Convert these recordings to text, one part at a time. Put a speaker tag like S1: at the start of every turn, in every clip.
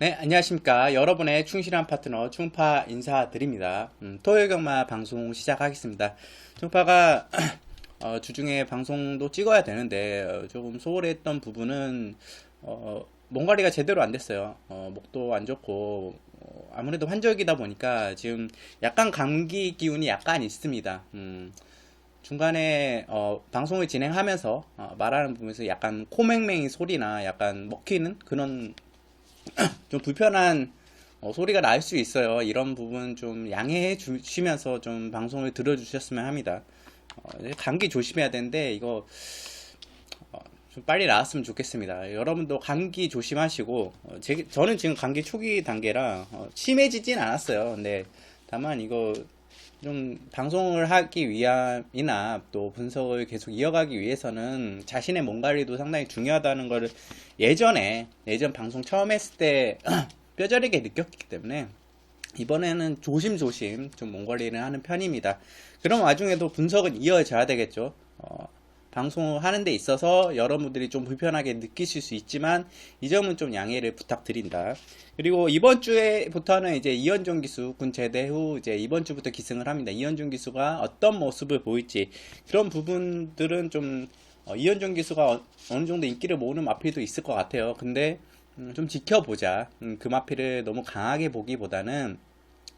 S1: 네, 안녕하십니까. 여러분의 충실한 파트너 충파 인사드립니다. 토요일 경마 방송 시작하겠습니다. 충파가 주중에 방송도 찍어야 되는데 조금 소홀했던 부분은 몸 관리가 제대로 안 됐어요. 목도 안 좋고 아무래도 환절기다 보니까 지금 약간 감기 기운이 약간 있습니다. 중간에 방송을 진행하면서 말하는 부분에서 약간 코맹맹이 소리나 약간 먹히는 그런 좀 불편한 소리가 날 수 있어요. 이런 부분 좀 양해해 주시면서 좀 방송을 들어주셨으면 합니다. 감기 조심해야 되는데 이거 좀 빨리 나았으면 좋겠습니다. 여러분도 감기 조심하시고 저는 지금 감기 초기 단계라 심해지진 않았어요. 근데 다만 이거 좀 방송을 하기 위함이나 또 분석을 계속 이어가기 위해서는 자신의 몸 관리도 상당히 중요하다는 걸 예전 방송 처음 했을 때 뼈저리게 느꼈기 때문에 이번에는 조심조심 좀 몸 관리를 하는 편입니다. 그런 와중에도 분석은 이어져야 되겠죠. 방송을 하는 데 있어서 여러분들이 좀 불편하게 느끼실 수 있지만 이 점은 좀 양해를 부탁드린다. 그리고 이번 주에부터는 이제 이현종 기수 군 제대 후 이제 이번 주부터 기승을 합니다. 이현종 기수가 어떤 모습을 보일지 그런 부분들은 좀 이현종 기수가 어느 정도 인기를 모으는 마필도 있을 것 같아요. 근데 좀 지켜보자. 그 마필을 너무 강하게 보기보다는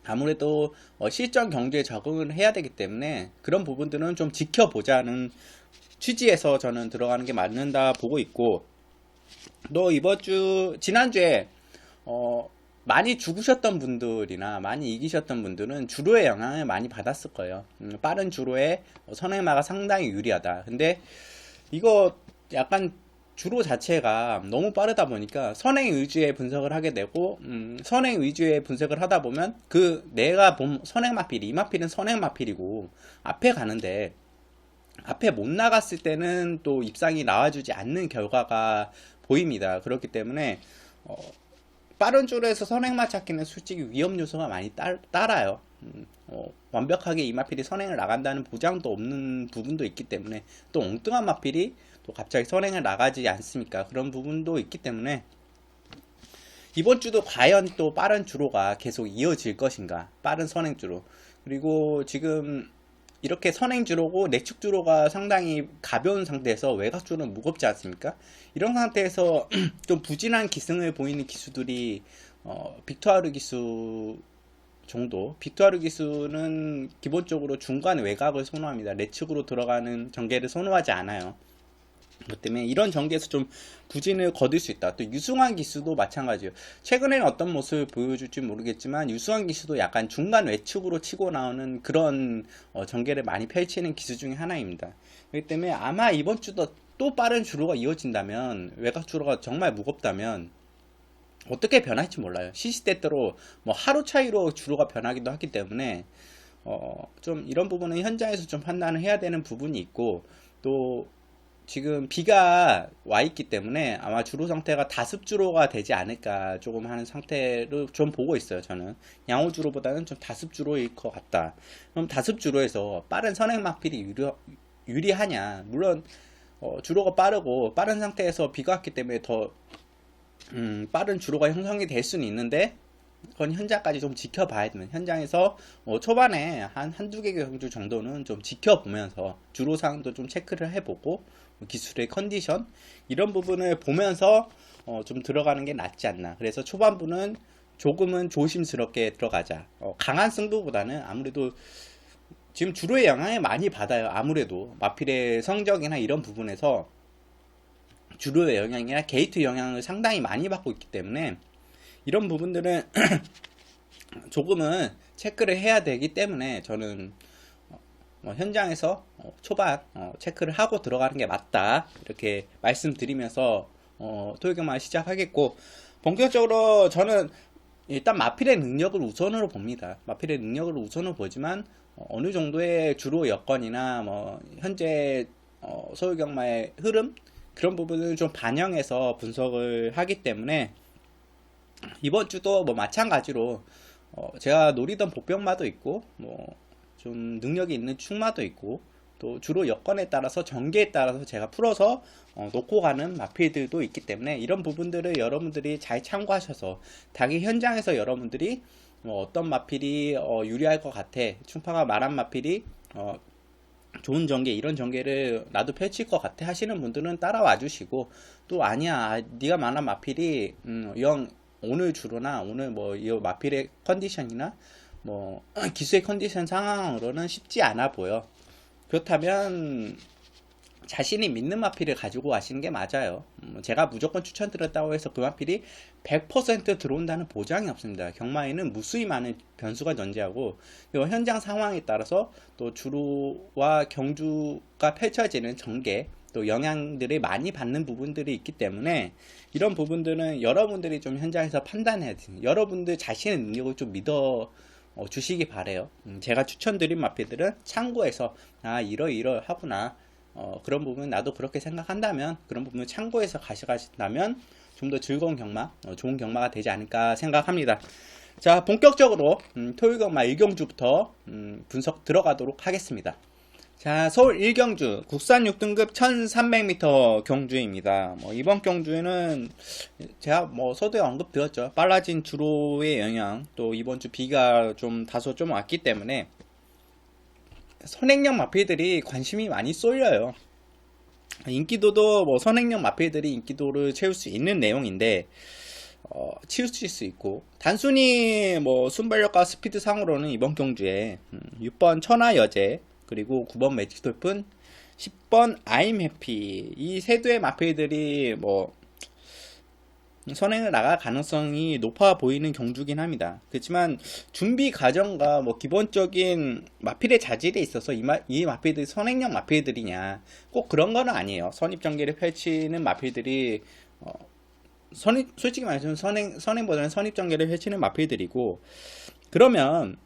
S1: 아무래도 실전 경주에 적응을 해야 되기 때문에 그런 부분들은 좀 지켜보자는 취지에서 저는 들어가는 게 맞는다 보고 있고, 또 지난주에 많이 죽으셨던 분들이나 많이 이기셨던 분들은 주로의 영향을 많이 받았을 거예요. 빠른 주로에 선행마가 상당히 유리하다. 근데 이거 약간 주로 자체가 너무 빠르다 보니까 선행 위주의 분석을 하게 되고, 선행 위주의 분석을 하다 보면 내가 본 선행 마필이, 이 마필은 선행 마필이고 앞에 가는데 앞에 못 나갔을 때는 또 입상이 나와주지 않는 결과가 보입니다. 그렇기 때문에 빠른 줄에서 선행마 찾기는 솔직히 위험 요소가 많이 따라요. 완벽하게 이 마필이 선행을 나간다는 보장도 없는 부분도 있기 때문에, 또 엉뚱한 마필이 또 갑자기 선행을 나가지 않습니까? 그런 부분도 있기 때문에 이번 주도 과연 또 빠른 주로가 계속 이어질 것인가? 빠른 선행 주로. 그리고 지금 이렇게 선행 주로고 내축 주로가 상당히 가벼운 상태에서 외곽 주로는 무겁지 않습니까? 이런 상태에서 좀 부진한 기승을 보이는 기수들이 빅토르 기수 정도. 빅토르 기수는 기본적으로 중간 외곽을 선호합니다. 내축으로 들어가는 전개를 선호하지 않아요. 그렇기 때문에 이런 전개에서 좀 부진을 거둘 수 있다. 또 유승환 기수도 마찬가지예요. 최근에는 어떤 모습을 보여줄지 모르겠지만 유승환 기수도 약간 중간 외축으로 치고 나오는 그런 전개를 많이 펼치는 기수 중에 하나입니다. 그렇기 때문에 아마 이번 주도 또 빠른 주로가 이어진다면, 외곽 주로가 정말 무겁다면 어떻게 변할지 몰라요. 시시때때로 뭐 하루 차이로 주로가 변하기도 하기 때문에 좀 이런 부분은 현장에서 좀 판단을 해야 되는 부분이 있고, 또 지금 비가 와 있기 때문에 아마 주로 상태가 다습주로가 되지 않을까 조금 하는 상태로 좀 보고 있어요. 저는 양호주로보다는 좀 다습주로일 것 같다. 그럼 다습주로에서 빠른 선행 마필이 유리하냐? 물론 주로가 빠르고 빠른 상태에서 비가 왔기 때문에 더 빠른 주로가 형성이 될 수는 있는데, 그건 현장까지 좀 지켜봐야 되는, 현장에서 초반에 한두 개 경주 정도는 좀 지켜보면서 주로 사항도 좀 체크를 해보고 기술의 컨디션 이런 부분을 보면서 좀 들어가는 게 낫지 않나. 그래서 초반부는 조금은 조심스럽게 들어가자. 강한 승부보다는 아무래도 지금 주로의 영향을 많이 받아요. 아무래도 마필의 성적이나 이런 부분에서 주로의 영향이나 게이트 영향을 상당히 많이 받고 있기 때문에 이런 부분들은 조금은 체크를 해야 되기 때문에 저는 현장에서 초반 체크를 하고 들어가는 게 맞다, 이렇게 말씀드리면서 토요일경마 시작하겠고, 본격적으로 저는 일단 마필의 능력을 우선으로 봅니다. 마필의 능력을 우선으로 보지만 어느 정도의 주로 여건이나 뭐 현재 서울경마의 흐름 그런 부분을 좀 반영해서 분석을 하기 때문에 이번 주도 뭐 마찬가지로 제가 노리던 복병마도 있고 뭐 좀 능력이 있는 축마도 있고 또 주로 여건에 따라서 전개에 따라서 제가 풀어서 놓고 가는 마필들도 있기 때문에 이런 부분들을 여러분들이 잘 참고하셔서 닭이 현장에서 여러분들이 어떤 마필이 유리할 것 같아, 충파가 말한 마필이 좋은 전개, 이런 전개를 나도 펼칠 것 같아 하시는 분들은 따라와 주시고, 또 아니야 네가 말한 마필이 영 오늘 주로나 오늘 뭐 이 마필의 컨디션이나 뭐 기수의 컨디션 상황으로는 쉽지 않아 보여, 그렇다면 자신이 믿는 마필을 가지고 가시는 게 맞아요. 제가 무조건 추천드렸다고 해서 그 마필이 100% 들어온다는 보장이 없습니다. 경마에는 무수히 많은 변수가 존재하고, 현장 상황에 따라서 또 주로와 경주가 펼쳐지는 전개, 또 영향들을 많이 받는 부분들이 있기 때문에 이런 부분들은 여러분들이 좀 현장에서 판단해야 돼요. 여러분들 자신의 능력을 좀 믿어 주시기 바래요. 제가 추천드린 마필들은 참고해서 이러 하구나, 그런 부분 나도 그렇게 생각한다면 그런 부분을 참고해서 가져가신다면 좀 더 즐거운 경마, 좋은 경마가 되지 않을까 생각합니다. 자, 본격적으로 토요일 경마 1경주부터 분석 들어가도록 하겠습니다. 자, 서울 1경주 국산 6등급 1300m 경주입니다. 이번 경주에는 제가 서두에 언급드렸죠. 빨라진 주로의 영향, 또 이번 주 비가 다소 왔기 때문에 선행력 마필들이 관심이 많이 쏠려요. 인기도도 선행력 마필들이 인기도를 채울 수 있는 내용인데 치우칠 수 있고, 단순히 순발력과 스피드 상으로는 이번 경주에 6번 천하여제, 그리고 9번 매직돌픈, 10번 I'm happy, 이 세 두의 마필들이 선행을 나갈 가능성이 높아 보이는 경주긴 합니다. 그렇지만 준비 과정과 기본적인 마필의 자질에 있어서 이 마필들이 선행력 마필들이냐, 꼭 그런 건 아니에요. 선입전개를 펼치는 마필들이 솔직히 말해서 선행보다는 선입전개를 펼치는 마필들이고, 그러면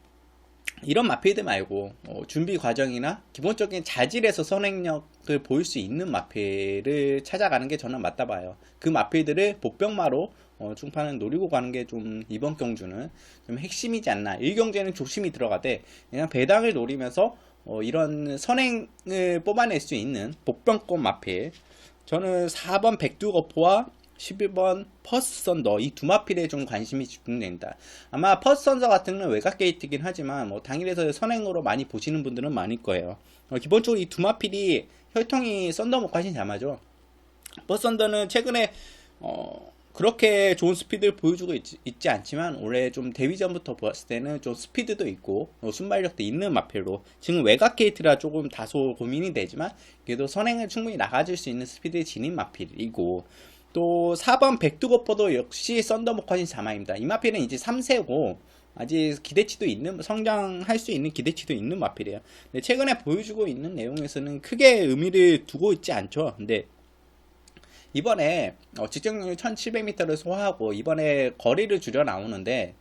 S1: 이런 마필들 말고 준비 과정이나 기본적인 자질에서 선행력을 보일 수 있는 마필을 찾아가는 게 저는 맞다 봐요. 그 마필들을 복병마로 충파는 노리고 가는 게 이번 경주는 좀 핵심이지 않나. 1경주에는 조심히 들어가되 그냥 배당을 노리면서 이런 선행을 뽑아낼 수 있는 복병권 마필, 저는 4번 백두거포와 11번 퍼스트 선더, 이 두 마필에 좀 관심이 집중된다. 아마 퍼스트 선더 같은 건 외곽 게이트긴 하지만 당일에서 선행으로 많이 보시는 분들은 많을 거예요. 기본적으로 이 두 마필이 혈통이 썬더목과 훨씬 잘 맞아. 퍼스트 선더는 최근에 그렇게 좋은 스피드를 보여주고 있지 않지만 올해 대위전부터 봤을 때는 스피드도 있고 순발력도 있는 마필로, 지금 외곽 게이트라 다소 고민이 되지만 그래도 선행을 충분히 나가줄 수 있는 스피드를 지닌 마필이고, 또 4번 백두거포도 역시 썬더목화신 자마입니다. 이 마필은 이제 3세고 아직 기대치도 있는, 성장할 수 있는 기대치도 있는 마필이에요. 근데 최근에 보여주고 있는 내용에서는 크게 의미를 두고 있지 않죠. 근데 이번에 직전거리 1700m를 소화하고 이번에 거리를 줄여 나오는데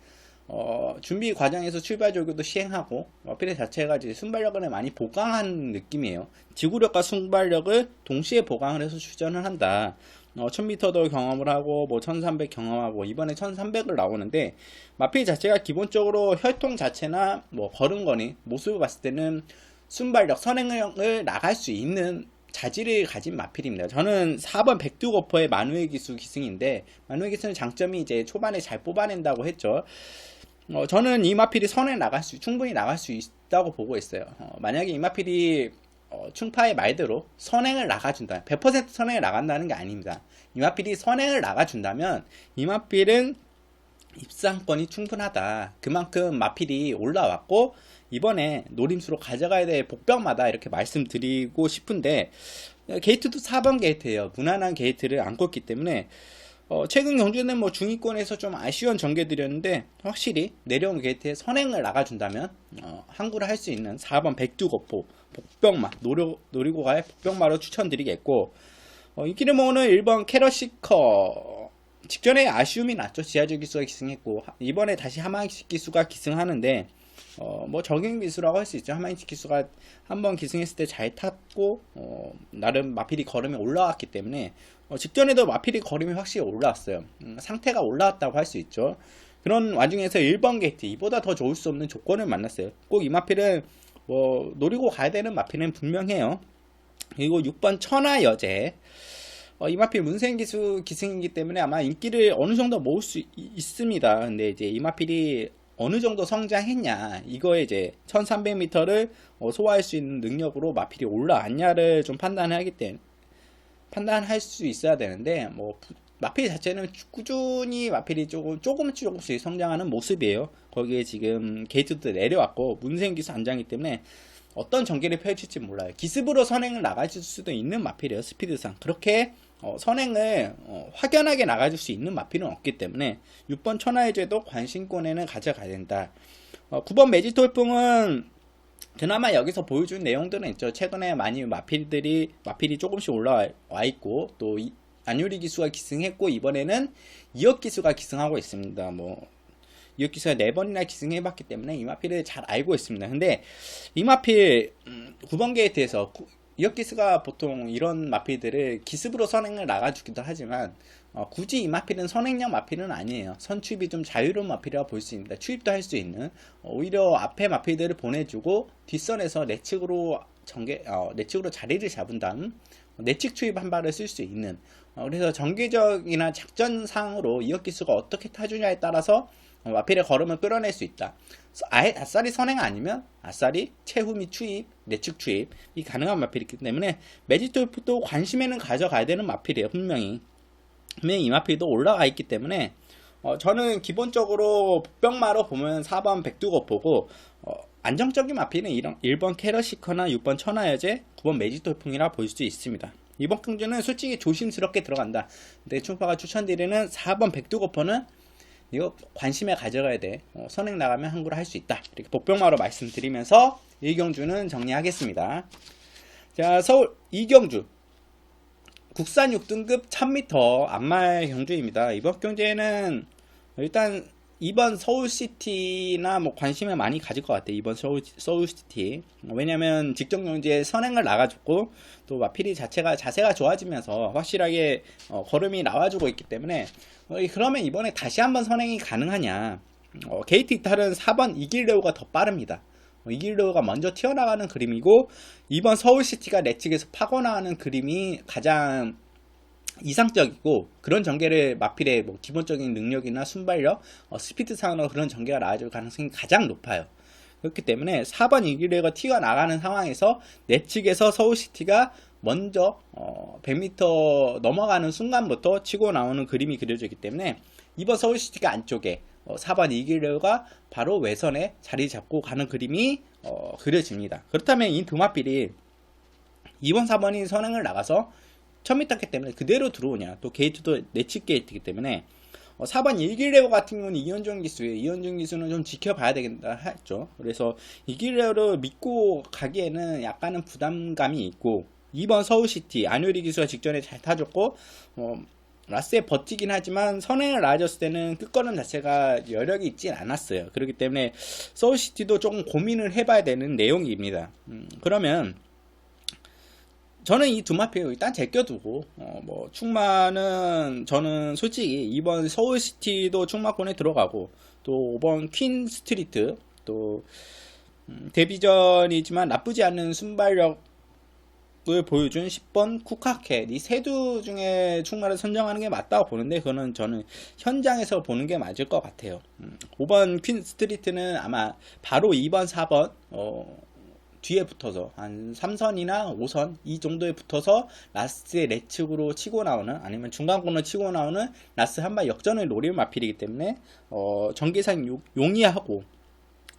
S1: 준비 과정에서 출발 조교도 시행하고 마필의 자체가 이제 순발력을 많이 보강한 느낌이에요. 지구력과 순발력을 동시에 보강을 해서 출전을 한다. 1000m도 경험을 하고 1300 경험하고 이번에 1300을 나오는데, 마필 자체가 기본적으로 혈통 자체나 걸음걸이 모습을 봤을 때는 순발력, 선행을 나갈 수 있는 자질을 가진 마필입니다. 저는 4번 백두거포의 만우의 기수 기승인데, 만우의 기수는 장점이 이제 초반에 잘 뽑아낸다고 했죠. 저는 이 마필이 충분히 나갈 수 있다고 보고 있어요. 만약에 이 마필이 충파의 말대로 선행을 나가준다, 100% 선행을 나간다는 게 아닙니다. 이 마필이 선행을 나가준다면 이 마필은 입상권이 충분하다. 그만큼 마필이 올라왔고 이번에 노림수로 가져가야 될 복병마다 이렇게 말씀드리고 싶은데, 게이트도 4번 게이트예요. 무난한 게이트를 안고 있기 때문에 최근 경주는 중위권에서 좀 아쉬운 전개들이었는데, 확실히 내려온 게이트에 선행을 나가준다면 항구를 할 수 있는 4번 백두거포 복병마, 노리고 갈 복병마로 추천드리겠고, 인기를 모으는 1번 캐럿시커, 직전에 아쉬움이 났죠. 지하주 기수가 기승했고 이번에 다시 하마이치 기수가 기승하는데 적용 기수라고 할 수 있죠. 하마이치 기수가 한번 기승했을 때 잘 탔고 나름 마필이 걸음이 올라왔기 때문에 직전에도 마필이 걸음이 확실히 올라왔어요. 상태가 올라왔다고 할 수 있죠. 그런 와중에서 1번 게이트, 이보다 더 좋을 수 없는 조건을 만났어요. 꼭 이 마필은 뭐 노리고 가야 되는 마필은 분명해요. 그리고 6번 천하여제. 이 마필 문세인 기승이기 때문에 아마 인기를 어느 정도 모을 수 있습니다. 근데 이제 이 마필이 어느 정도 성장했냐, 이거에 이제 1300m를 소화할 수 있는 능력으로 마필이 올라왔냐를 좀 판단할 수 있어야 되는데, 뭐 마필 자체는 꾸준히 마필이 조금씩 성장하는 모습이에요. 거기에 지금 게이트도 내려왔고 문세인 기수 안장이기 때문에 어떤 전개를 펼칠지 몰라요. 기습으로 선행을 나가줄 수도 있는 마필이에요. 스피드상 그렇게 선행을 확연하게 나가줄 수 있는 마필은 없기 때문에 6번 천하의죄도 관심권에는 가져가야 된다. 9번 매지톨풍은 그나마 여기서 보여준 내용들은 있죠. 최근에 많이 마필이 조금씩 올라와 있고, 또 안유리 기수가 기승했고, 이번에는 이혁 기수가 기승하고 있습니다. 뭐 이혁 기수가 4번이나 기승해봤기 때문에 이 마필을 잘 알고 있습니다. 근데 이 마필 9번 게이트에서 이혁 기수가 보통 이런 마필들을 기습으로 선행을 나가주기도 하지만 굳이 이 마필은 선행형 마필은 아니에요. 선추입이 좀 자유로운 마필이라고 볼 수 있습니다. 추입도 할 수 있는, 오히려 앞에 마필들을 보내주고 뒷선에서 내측으로 자리를 잡은 다음 내측 추입 한 발을 쓸 수 있는, 그래서 전개적이나 작전상으로 이혁 기수가 어떻게 타주냐에 따라서 마필의 걸음을 끌어낼 수 있다. 아싸리 선행 아니면 아싸리 최후 및 추입, 내측 추입이 가능한 마필이기 때문에 매지톨프도 관심에는 가져가야 되는 마필이에요. 분명히 이 마필도 올라가 있기 때문에 저는 기본적으로 복병마로 보면 4번 백두거포고, 안정적인 마필은 1번 캐러시커나 6번 천하여제, 9번 매지톨풍이라 볼 수 있습니다. 이번 경주는 솔직히 조심스럽게 들어간다. 근데 충파가 추천드리는 4번 백두거포는 이거 관심에 가져가야 돼. 선행 나가면 항구를 할 수 있다. 이렇게 복병마로 말씀드리면서 1경주는 정리하겠습니다. 자, 서울 2경주 국산 6등급 1000m 안말 경주입니다. 이번 경주에는 일단 이번 서울시티나 뭐 관심을 많이 가질 것 같아요. 이번 서울시티. 왜냐면 직전 경주에 선행을 나가줬고, 또 마필이 자세가 좋아지면서 확실하게 걸음이 나와주고 있기 때문에, 그러면 이번에 다시 한번 선행이 가능하냐. 게이트 이탈은 4번 이길레오가 더 빠릅니다. 이길레오가 먼저 튀어나가는 그림이고, 이번 서울시티가 내측에서 파고나가는 그림이 가장 이상적이고, 그런 전개를 마필의 뭐 기본적인 능력이나 순발력, 스피드상으로 그런 전개가 나와줄 가능성이 가장 높아요. 그렇기 때문에 4번 이길레오가 튀어나가는 상황에서 내측에서 서울시티가 먼저 100m 넘어가는 순간부터 치고 나오는 그림이 그려져 있기 때문에, 이번 서울시티가 안쪽에 4번 이길레오가 바로 외선에 자리 잡고 가는 그림이 그려집니다. 그렇다면 이 두 마필이 2번 4번이 선행을 나가서 1000m기 때문에 그대로 들어오냐, 또 게이트도 내측 게이트이기 때문에 4번 이길레오 같은 경우는 이현중 기수는 좀 지켜봐야 되겠다 했죠. 그래서 이길레오를 믿고 가기에는 약간은 부담감이 있고, 2번 서울시티 안효리 기수가 직전에 잘 타줬고, 라스에 버티긴 하지만 선행을 나아졌을 때는 끝걸음 자체가 여력이 있진 않았어요. 그렇기 때문에 서울시티도 조금 고민을 해봐야 되는 내용입니다. 그러면 저는 이 두 마필 일단 제껴두고, 뭐 충마는 저는 솔직히 이번 서울시티도 충마권에 들어가고, 또 5번 퀸스트리트, 또 데뷔전이지만 나쁘지 않은 순발력을 보여준 10번 쿠카켓, 이 세 두 중에 충마를 선정하는 게 맞다고 보는데, 그거는 저는 현장에서 보는 게 맞을 것 같아요. 5번 퀸스트리트는 아마 바로 2번 4번 뒤에 붙어서 한 3선이나 5선 이 정도에 붙어서 라스트의 내측으로 치고 나오는, 아니면 중간권을 치고 나오는 라스트 한발 역전을 노리는 마필이기 때문에 전개상 용이하고,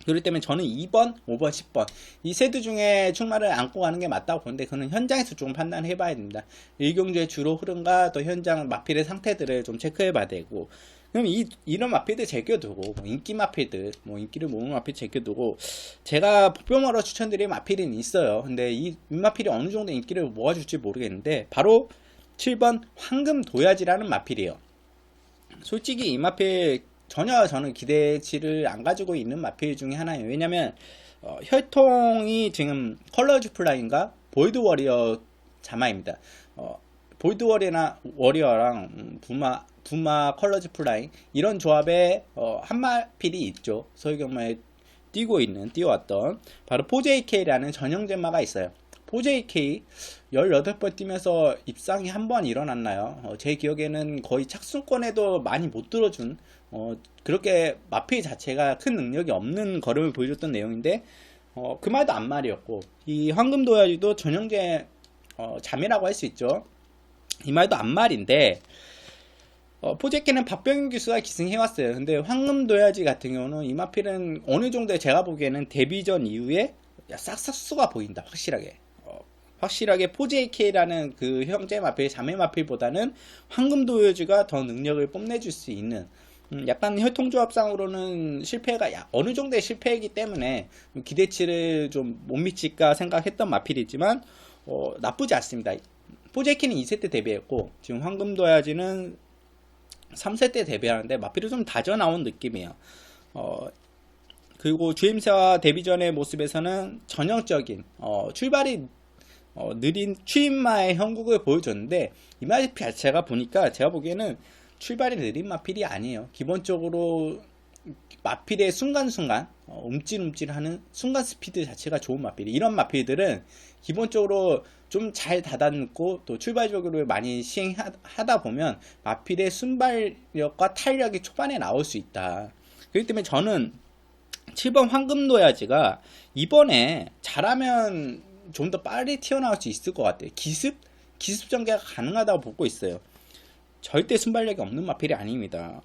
S1: 그렇기 때문에 저는 2번, 5번, 10번 이 세트 중에 충마를 안고 가는 게 맞다고 보는데, 그거는 현장에서 좀 판단해 봐야 됩니다. 1경주의 주로 흐름과 또 현장 마필의 상태들을 좀 체크해 봐야 되고, 그럼 이런 마필들 제껴두고, 뭐 인기 마필들, 뭐 인기를 모으는 마필 제껴두고, 제가 복병마로 추천드린 마필은 있어요. 근데 이 마필이 어느 정도 인기를 모아줄지 모르겠는데, 바로 7번 황금 도야지라는 마필이에요. 솔직히 이 마필 전혀 저는 기대치를 안 가지고 있는 마필 중에 하나예요. 왜냐면 혈통이 지금 컬러즈 플라인과 볼드 워리어 자마입니다. 볼드 워리어랑 부마 컬러즈 플라인, 이런 조합에 한 마필이 있죠. 서울경마에 뛰어왔던 바로 4JK라는 전형제마가 있어요. 4JK 18번 뛰면서 입상이 한 번 일어났나요? 제 기억에는 거의 착순권에도 많이 못 들어준 그렇게 마필 자체가 큰 능력이 없는 걸음을 보여줬던 내용인데 그 말도 안 말이었고, 이 황금도야지도 전형제 자매라고 할 수 있죠. 이 말도 안 말인데 4JK는 박병윤 기수가 기승해왔어요. 근데 황금도야지 같은 경우는 이 마필은 어느 정도 제가 보기에는 데뷔전 이후에 싹싹수가 보인다. 확실하게 4JK라는 그 형제 마필, 자매 마필보다는 황금도야지가 더 능력을 뽐내줄 수 있는, 약간 혈통조합상으로는 실패가 어느 정도의 실패이기 때문에 기대치를 좀 못 미칠까 생각했던 마필이지만 나쁘지 않습니다. 4JK는 2세 때 데뷔했고 지금 황금도야지는 3세 때 데뷔하는데 마필이 좀 다져나온 느낌이에요. 그리고 주임새와 데뷔전의 모습에서는 전형적인 출발이 느린 추임마의 형국을 보여줬는데, 이 마필 자체가 보니까 제가 보기에는 출발이 느린 마필이 아니에요. 기본적으로 마필의 순간순간 움찔움찔하는 순간 스피드 자체가 좋은 마필이, 이런 마필들은 기본적으로 좀 잘 다다듬고 또 출발적으로 많이 시행하다 보면 마필의 순발력과 탄력이 초반에 나올 수 있다. 그렇기 때문에 저는 7번 황금도야지가 이번에 잘하면 좀 더 빨리 튀어나올 수 있을 것 같아요. 기습 전개가 가능하다고 보고 있어요. 절대 순발력이 없는 마필이 아닙니다.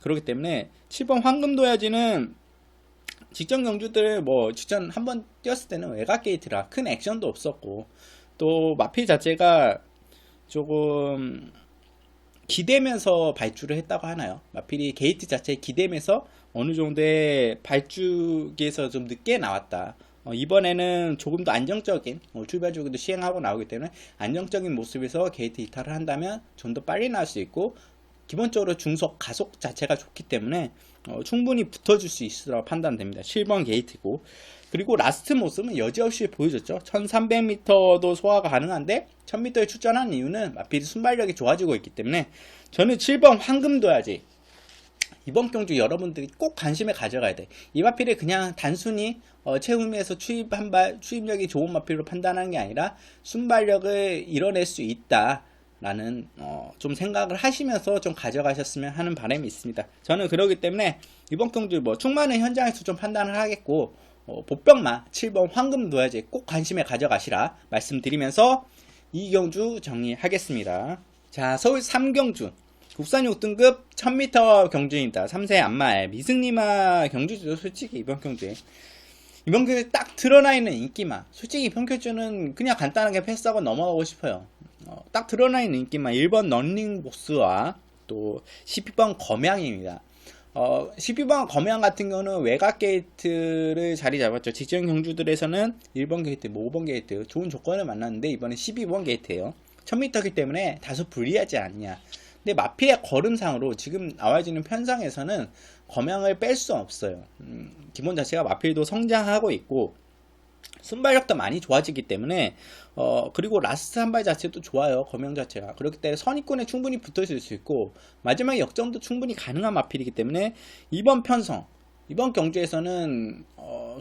S1: 그렇기 때문에 7번 황금도야지는 직전 경주들 직전 한번 뛰었을 때는 외곽 게이트라 큰 액션도 없었고, 또 마필 자체가 조금 기대면서 발주를 했다고 하나요? 마필이 게이트 자체에 기대면서 어느 정도의 발주기에서 좀 늦게 나왔다. 이번에는 조금 더 안정적인 출발주기도 시행하고 나오기 때문에 안정적인 모습에서 게이트 이탈을 한다면 좀 더 빨리 나올 수 있고, 기본적으로 중속 가속 자체가 좋기 때문에 충분히 붙어줄 수 있으라고 판단됩니다. 7번 게이트고, 그리고 라스트 모습은 여지없이 보여줬죠. 1300m도 소화가 가능한데 1000m에 출전한 이유는 마필이 순발력이 좋아지고 있기 때문에 저는 7번 황금도야지 이번 경주 여러분들이 꼭 관심에 가져가야 돼. 이 마필을 그냥 단순히 채움에서 추임력이 좋은 마필로 판단하는 게 아니라 순발력을 이뤄낼 수 있다 라는 좀 생각을 하시면서 좀 가져가셨으면 하는 바람이 있습니다. 저는 그러기 때문에 이번 경주 충만은 현장에서 좀 판단을 하겠고, 보병마 7번 황금도야지 꼭 관심에 가져가시라 말씀드리면서 이 경주 정리하겠습니다. 자, 서울 3경주 국산 6등급 1000m 경주입니다. 3세 안마의 미승리마 경주죠. 솔직히 이번 경주에 딱 드러나 있는 인기마, 솔직히 이번 경주는 그냥 간단하게 패스하고 넘어가고 싶어요. 딱 드러나 있는 인기마 1번 런닝보스와 또 12번 검양입니다. 12번 검양 같은 경우는 외곽 게이트를 자리 잡았죠. 직전 경주들에서는 1번 게이트, 5번 게이트 좋은 조건을 만났는데 이번엔 12번 게이트예요. 1000m이기 때문에 다소 불리하지 않냐. 근데 마피의 걸음상으로 지금 나와지는 편상에서는 검양을 뺄 수 없어요. 기본 자체가 마필도 성장하고 있고 순발력도 많이 좋아지기 때문에 그리고 라스트 한 발 자체도 좋아요. 검양 자체가. 그렇기 때문에 선입군에 충분히 붙어있을 수 있고 마지막 역전도 충분히 가능한 마필이기 때문에 이번 편성, 이번 경주에서는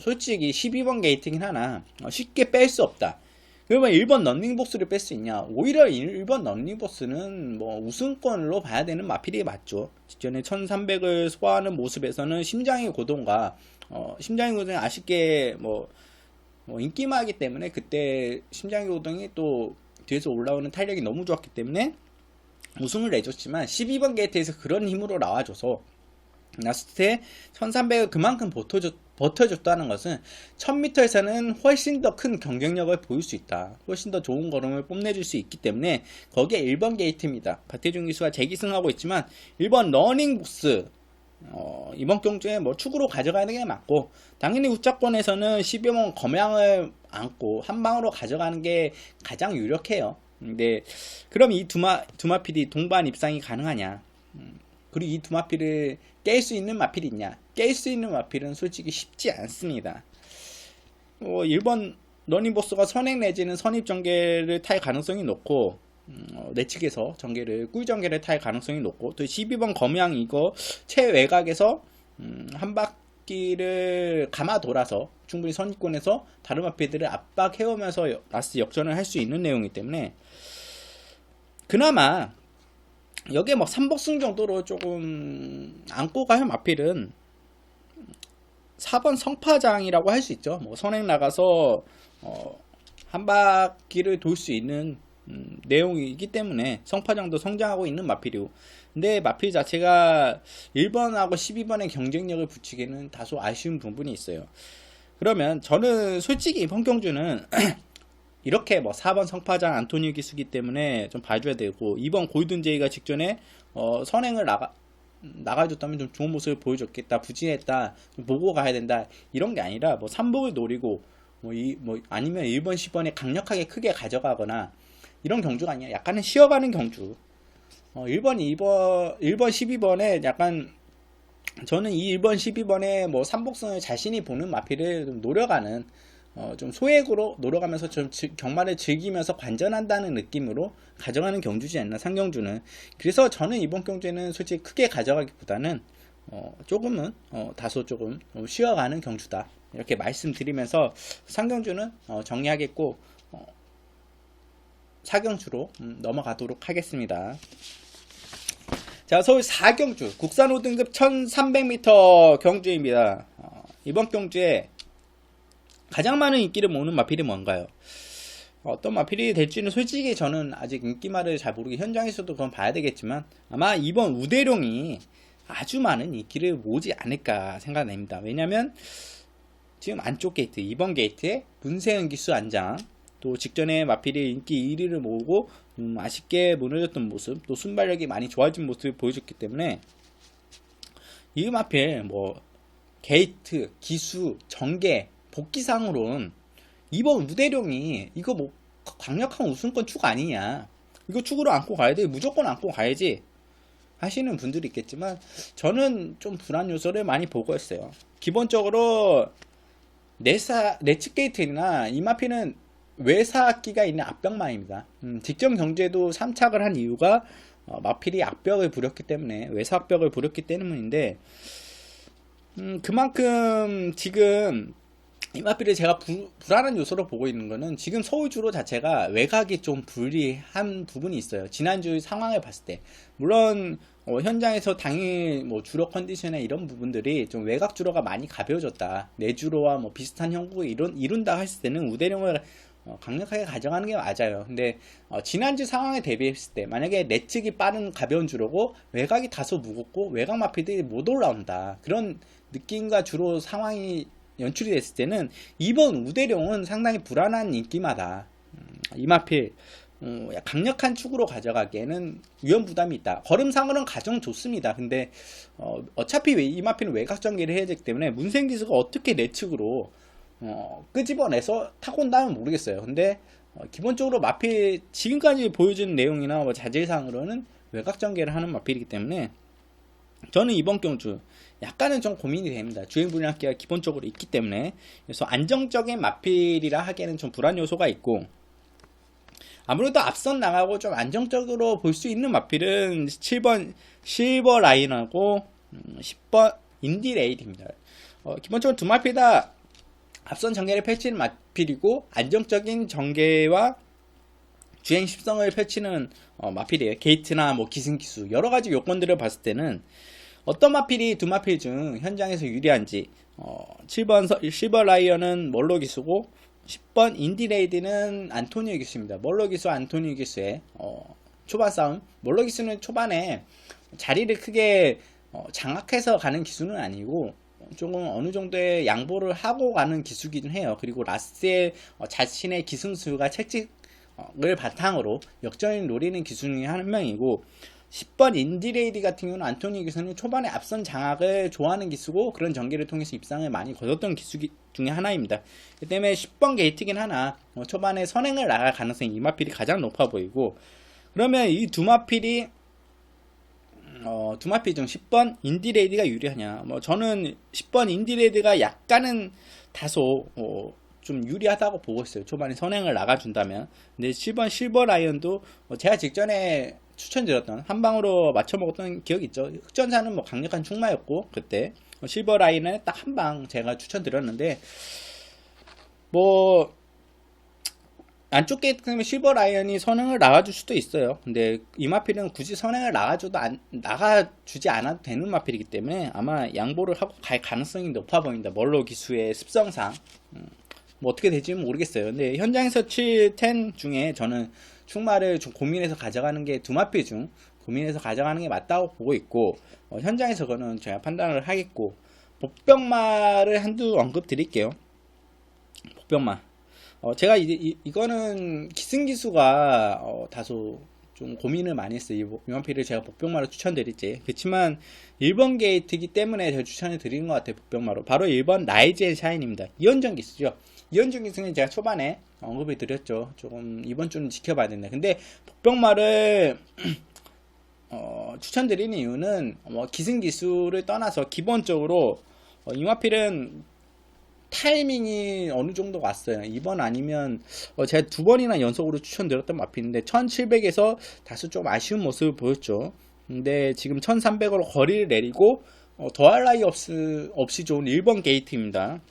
S1: 솔직히 12번 게이트긴 하나 쉽게 뺄 수 없다. 그러면 1번 런닝보스를 뺄 수 있냐? 오히려 1번 런닝보스는 우승권으로 봐야 되는 마필이 맞죠. 직전에 1300을 소화하는 모습에서는 심장의 고동과 심장의 고동이 아쉽게 인기마이기 때문에 그때 심장의 고동이 또 뒤에서 올라오는 탄력이 너무 좋았기 때문에 우승을 내줬지만 12번 게이트에서 그런 힘으로 나와줘서 라스트에 1300을 그만큼 버텨줬다는 것은 1000m에서는 훨씬 더 큰 경쟁력을 보일 수 있다. 훨씬 더 좋은 걸음을 뽐내줄 수 있기 때문에 거기에 1번 게이트입니다. 박태준 기수가 재기승하고 있지만 1번 러닝보스 이번 경주에 축으로 가져가는 게 맞고, 당연히 우차권에서는 12번 검양을 안고 한 방으로 가져가는 게 가장 유력해요. 근데 그럼 이 두 마필이 동반 입상이 가능하냐? 그리고 이 두 마필을 깰 수 있는 마필이 있냐? 깰 수 있는 마필은 솔직히 쉽지 않습니다. 1번 러닝보스가 선행 내지는 선입 전개를 탈 가능성이 높고, 내 측에서 꿀 전개를 탈 가능성이 높고, 또 12번 검양 이거 최외곽에서 한 뒷길을 감아 돌아서 충분히 선입권에서 다른 마필들을 압박해오면서 라스트 역전을 할 수 있는 내용이기 때문에 그나마 여기에 뭐 3복승 정도로 조금 안고 갈 마필은 4번 성파장이라고 할 수 있죠. 뭐 선행 나가서 한 바퀴를 돌 수 있는 내용이기 때문에 성파장도 성장하고 있는 마필이고, 근데 마필 자체가 1번하고 12번의 경쟁력을 붙이기는 다소 아쉬운 부분이 있어요. 그러면 저는 솔직히 이번 경주는 이렇게 뭐 4번 성파장 안토니오 기수기 때문에 좀 봐줘야 되고, 2번 골든제이가 직전에 선행을 나가줬다면 좀 좋은 모습을 보여줬겠다, 부진했다, 좀 보고 가야 된다, 이런 게 아니라 뭐 3복을 노리고 아니면 1번 10번에 강력하게 크게 가져가거나 이런 경주가 아니라 약간은 쉬어가는 경주. 1번 12번에 약간 저는 이 1번 12번에 뭐 3복승을 자신이 보는 마필을 좀 노려가는, 좀 소액으로 노려가면서 좀 경마를 즐기면서 관전한다는 느낌으로 가져가는 경주지 않나, 상경주는. 그래서 저는 이번 경주에는 솔직히 크게 가져가기보다는 조금은 다소 조금 쉬어가는 경주다, 이렇게 말씀드리면서 상경주는 정리하겠고, 4경주로 넘어가도록 하겠습니다. 자, 서울 4경주 국산 5등급 1300m 경주입니다. 이번 경주에 가장 많은 인기를 모으는 마필이 뭔가요? 어떤 마필이 될지는 솔직히 저는 아직 인기말을 잘 모르게 현장에서도 그건 봐야 되겠지만, 아마 이번 우대룡이 아주 많은 인기를 모으지 않을까 생각됩니다. 왜냐면 지금 안쪽 게이트, 2번 게이트에 문세은 기수 안장, 또 직전에 마필이 인기 1위를 모으고 아쉽게 무너졌던 모습, 또 순발력이 많이 좋아진 모습을 보여줬기 때문에 이 마필 뭐 게이트, 기수, 전개, 복귀상으로는 이번 우대룡이 이거 뭐 강력한 우승권 축 아니냐, 이거 축으로 안고 가야 돼, 무조건 안고 가야지 하시는 분들이 있겠지만, 저는 좀 불안 요소를 많이 보고 있어요. 기본적으로 내측 게이트나 이 마필은 외사악기가 있는 앞벽만입니다. 직전 경주에도 3착을 한 이유가 마필이 악벽을 부렸기 때문에, 외사악벽을 부렸기 때문인데, 그만큼 지금 이 마필을 제가 불안한 요소로 보고 있는 거는, 지금 서울주로 자체가 외곽이 좀 불리한 부분이 있어요. 지난주 상황을 봤을 때. 물론 현장에서 당일 뭐 주로 컨디션에 이런 부분들이 좀 외곽 주로가 많이 가벼워졌다, 내주로와 뭐 비슷한 형국을 이룬다 했을 때는 우대룡을 강력하게 가져가는 게 맞아요. 근데 지난주 상황에 대비했을 때 만약에 내측이 빠른 가벼운 주로고 외곽이 다소 무겁고 외곽 마필들이 못 올라온다, 그런 느낌과 주로 상황이 연출이 됐을 때는 이번 우대룡은 상당히 불안한 인기마다 이 마필 강력한 축으로 가져가기에는 위험 부담이 있다. 걸음상으로는 가정 좋습니다. 근데 어차피 이 마필은 외곽 전개를 해야 되기 때문에 문세은 기수가 어떻게 내측으로 끄집어내서 타고 온다면 모르겠어요. 근데 기본적으로 마필 지금까지 보여준 내용이나 뭐 자질상으로는 외곽 전개를 하는 마필이기 때문에 저는 이번 경주 약간은 좀 고민이 됩니다. 주행불량기가 기본적으로 있기 때문에. 그래서 안정적인 마필이라 하기에는 좀 불안 요소가 있고, 아무래도 앞선 나가고 좀 안정적으로 볼 수 있는 마필은 7번 실버 라인하고 10번 인디레이드입니다. 기본적으로 두 마필 다 앞선 전개를 펼치는 마필이고, 안정적인 전개와 주행 십성을 펼치는 마필이에요. 게이트나 뭐 기승기수 여러가지 요건들을 봤을 때는 어떤 마필이 두 마필 중 현장에서 유리한지, 7번 실버 라이언은 멀로 기수고 10번 인디레이드는 안토니오 기수입니다. 멀로 기수 안토니오 기수의 초반 싸움. 멀로 기수는 초반에 자리를 크게 장악해서 가는 기수는 아니고 조금 어느 정도의 양보를 하고 가는 기수기는 해요. 그리고 라스트에 자신의 기승수가 채찍을 바탕으로 역전을 노리는 기수 중에 한 명이고, 10번 인디레이드 같은 경우는 안토니오 기수는 초반에 앞선 장악을 좋아하는 기수고 그런 전개를 통해서 입상을 많이 거뒀던 기수 중에 하나입니다. 그 때문에 10번 게이트긴 하나 초반에 선행을 나갈 가능성이 이 마필이 가장 높아 보이고, 그러면 이 두 마필이 두 마필 중 10번 인디레이드가 유리하냐? 뭐 저는 10번 인디레이드가 약간은 다소 좀 유리하다고 보고 있어요. 초반에 선행을 나가준다면. 근데 7번 실버 라이언도 제가 직전에 추천드렸던 한 방으로 맞춰먹었던 기억이 있죠. 흑전사는 뭐 강력한 충마였고 그때 실버 라인에 딱 한 방 제가 추천드렸는데, 뭐 안쪽 게이트 때문에 실버 라이언이 선행을 나가줄 수도 있어요. 근데 이 마필은 굳이 선행을 나가주지 않아도 되는 마필이기 때문에 아마 양보를 하고 갈 가능성이 높아 보입니다. 멀로 기수의 습성상. 뭐 어떻게 될지 모르겠어요. 근데 현장에서 7, 10 중에 저는 충마를 좀 고민해서 가져가는 게 두 마필 중 고민해서 가져가는 게 맞다고 보고 있고, 현장에서 그거는 제가 판단을 하겠고, 복병마를 한두 언급 드릴게요. 복병마. 제가 이거는 기승기수가 다소 좀 고민을 많이 했어요. 이 마필을 제가 복병마로 추천드릴지. 그렇지만 1번 게이트이기 때문에 제가 추천을 드리는 것 같아요. 복병마로. 바로 1번 라이즈 앤 샤인입니다. 이연전 기수죠. 이연전 기수는 제가 초반에 언급을 드렸죠. 조금 이번 주는 지켜봐야 된다. 근데 복병마를 추천드리는 이유는 기승기수를 떠나서 기본적으로 이 마필은 타이밍이 어느 정도 왔어요. 이번 아니면 제가 두 번이나 연속으로 추천드렸던 마필인데 1700에서 다소 좀 아쉬운 모습을 보였죠. 근데 지금 1300으로 거리를 내리고 더할 나위 없이 좋은 1번 게이트입니다.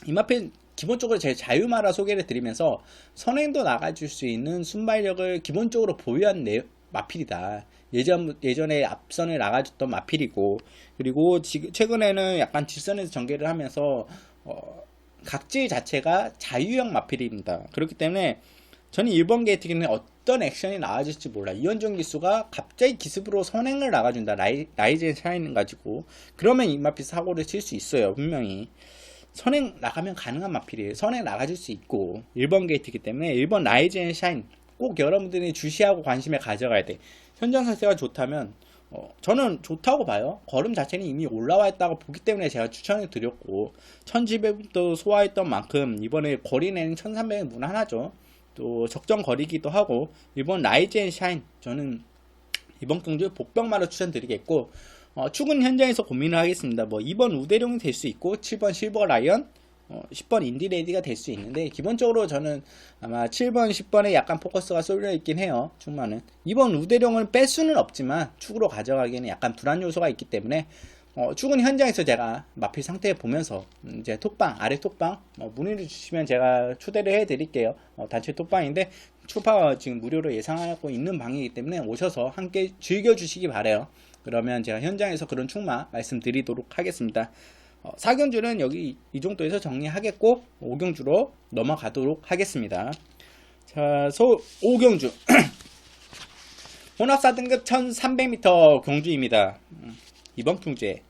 S1: 이 마필 기본적으로 제 자유마라 소개를 드리면서 선행도 나가줄 수 있는 순발력을 기본적으로 보유한 마필이다. 예전에 앞선을 나가줬던 마필이고, 그리고 최근에는 약간 뒷선에서 전개를 하면서 각질 자체가 자유형 마필입니다. 그렇기 때문에 저는 1번 게이트기는 어떤 액션이 나와줄지 몰라. 이현종 기수가 갑자기 기습으로 선행을 나가준다. 라이즈 앤 샤인 가지고. 그러면 이 마필 사고를 칠 수 있어요. 분명히. 선행 나가면 가능한 마필이에요. 선행 나가줄 수 있고. 1번 게이트이기 때문에 1번 라이즈 앤 샤인 꼭 여러분들이 주시하고 관심에 가져가야 돼. 현장 상태가 좋다면 저는 좋다고 봐요. 걸음 자체는 이미 올라와 있다고 보기 때문에 제가 추천을 드렸고, 1700부터 소화했던 만큼 이번에 거리 내는 1300은 무난하죠. 또 적정 거리기도 하고, 이번 라이즈 앤 샤인 저는 이번 경주에 복병마로 추천드리겠고, 축은 현장에서 고민을 하겠습니다. 뭐 2번 우대룡이 될 수 있고 7번 실버 라이언, 10번 인디레이디가 될 수 있는데, 기본적으로 저는 아마 7번, 10번에 약간 포커스가 쏠려 있긴 해요. 축마는 2번 우대룡을 뺄 수는 없지만 축으로 가져가기에는 약간 불안 요소가 있기 때문에 축은 현장에서 제가 마필 상태 보면서 이제 톡방, 아래 톡방 문의를 주시면 제가 초대를 해 드릴게요. 단체 톡방인데 축파 지금 무료로 예상하고 있는 방이기 때문에 오셔서 함께 즐겨 주시기 바래요. 그러면 제가 현장에서 그런 축마 말씀드리도록 하겠습니다. 4경주는 여기 이 정도에서 정리하겠고 5경주로 넘어가도록 하겠습니다. 자, 5경주 혼합 4등급 1300m 경주입니다. 이번 경주에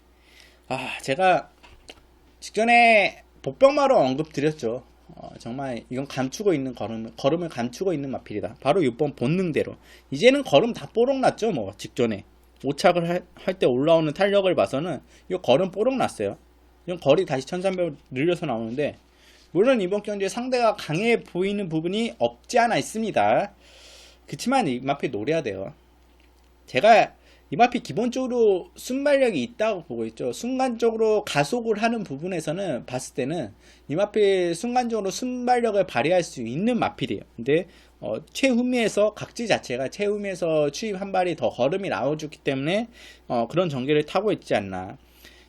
S1: 제가 직전에 복병마로 언급드렸죠. 정말 이건 감추고 있는 걸음을 감추고 있는 마필이다. 바로 6번 본능대로. 이제는 걸음 다 뽀록났죠. 뭐 직전에 오착을 할 때 올라오는 탄력을 봐서는 이 걸음 뽀록났어요. 이런 거리 다시 1300 늘려서 나오는데, 물론 이번 경기에 상대가 강해 보이는 부분이 없지 않아 있습니다. 그치만 이 마필 노려야 돼요. 제가 이 마필 기본적으로 순발력이 있다고 보고 있죠. 순간적으로 가속을 하는 부분에서는 봤을 때는 이 마필 순간적으로 순발력을 발휘할 수 있는 마필이에요. 근데 최후미에서 각지 자체가 최후미에서 추입 한 발이 더 걸음이 나와주기 때문에 그런 전개를 타고 있지 않나.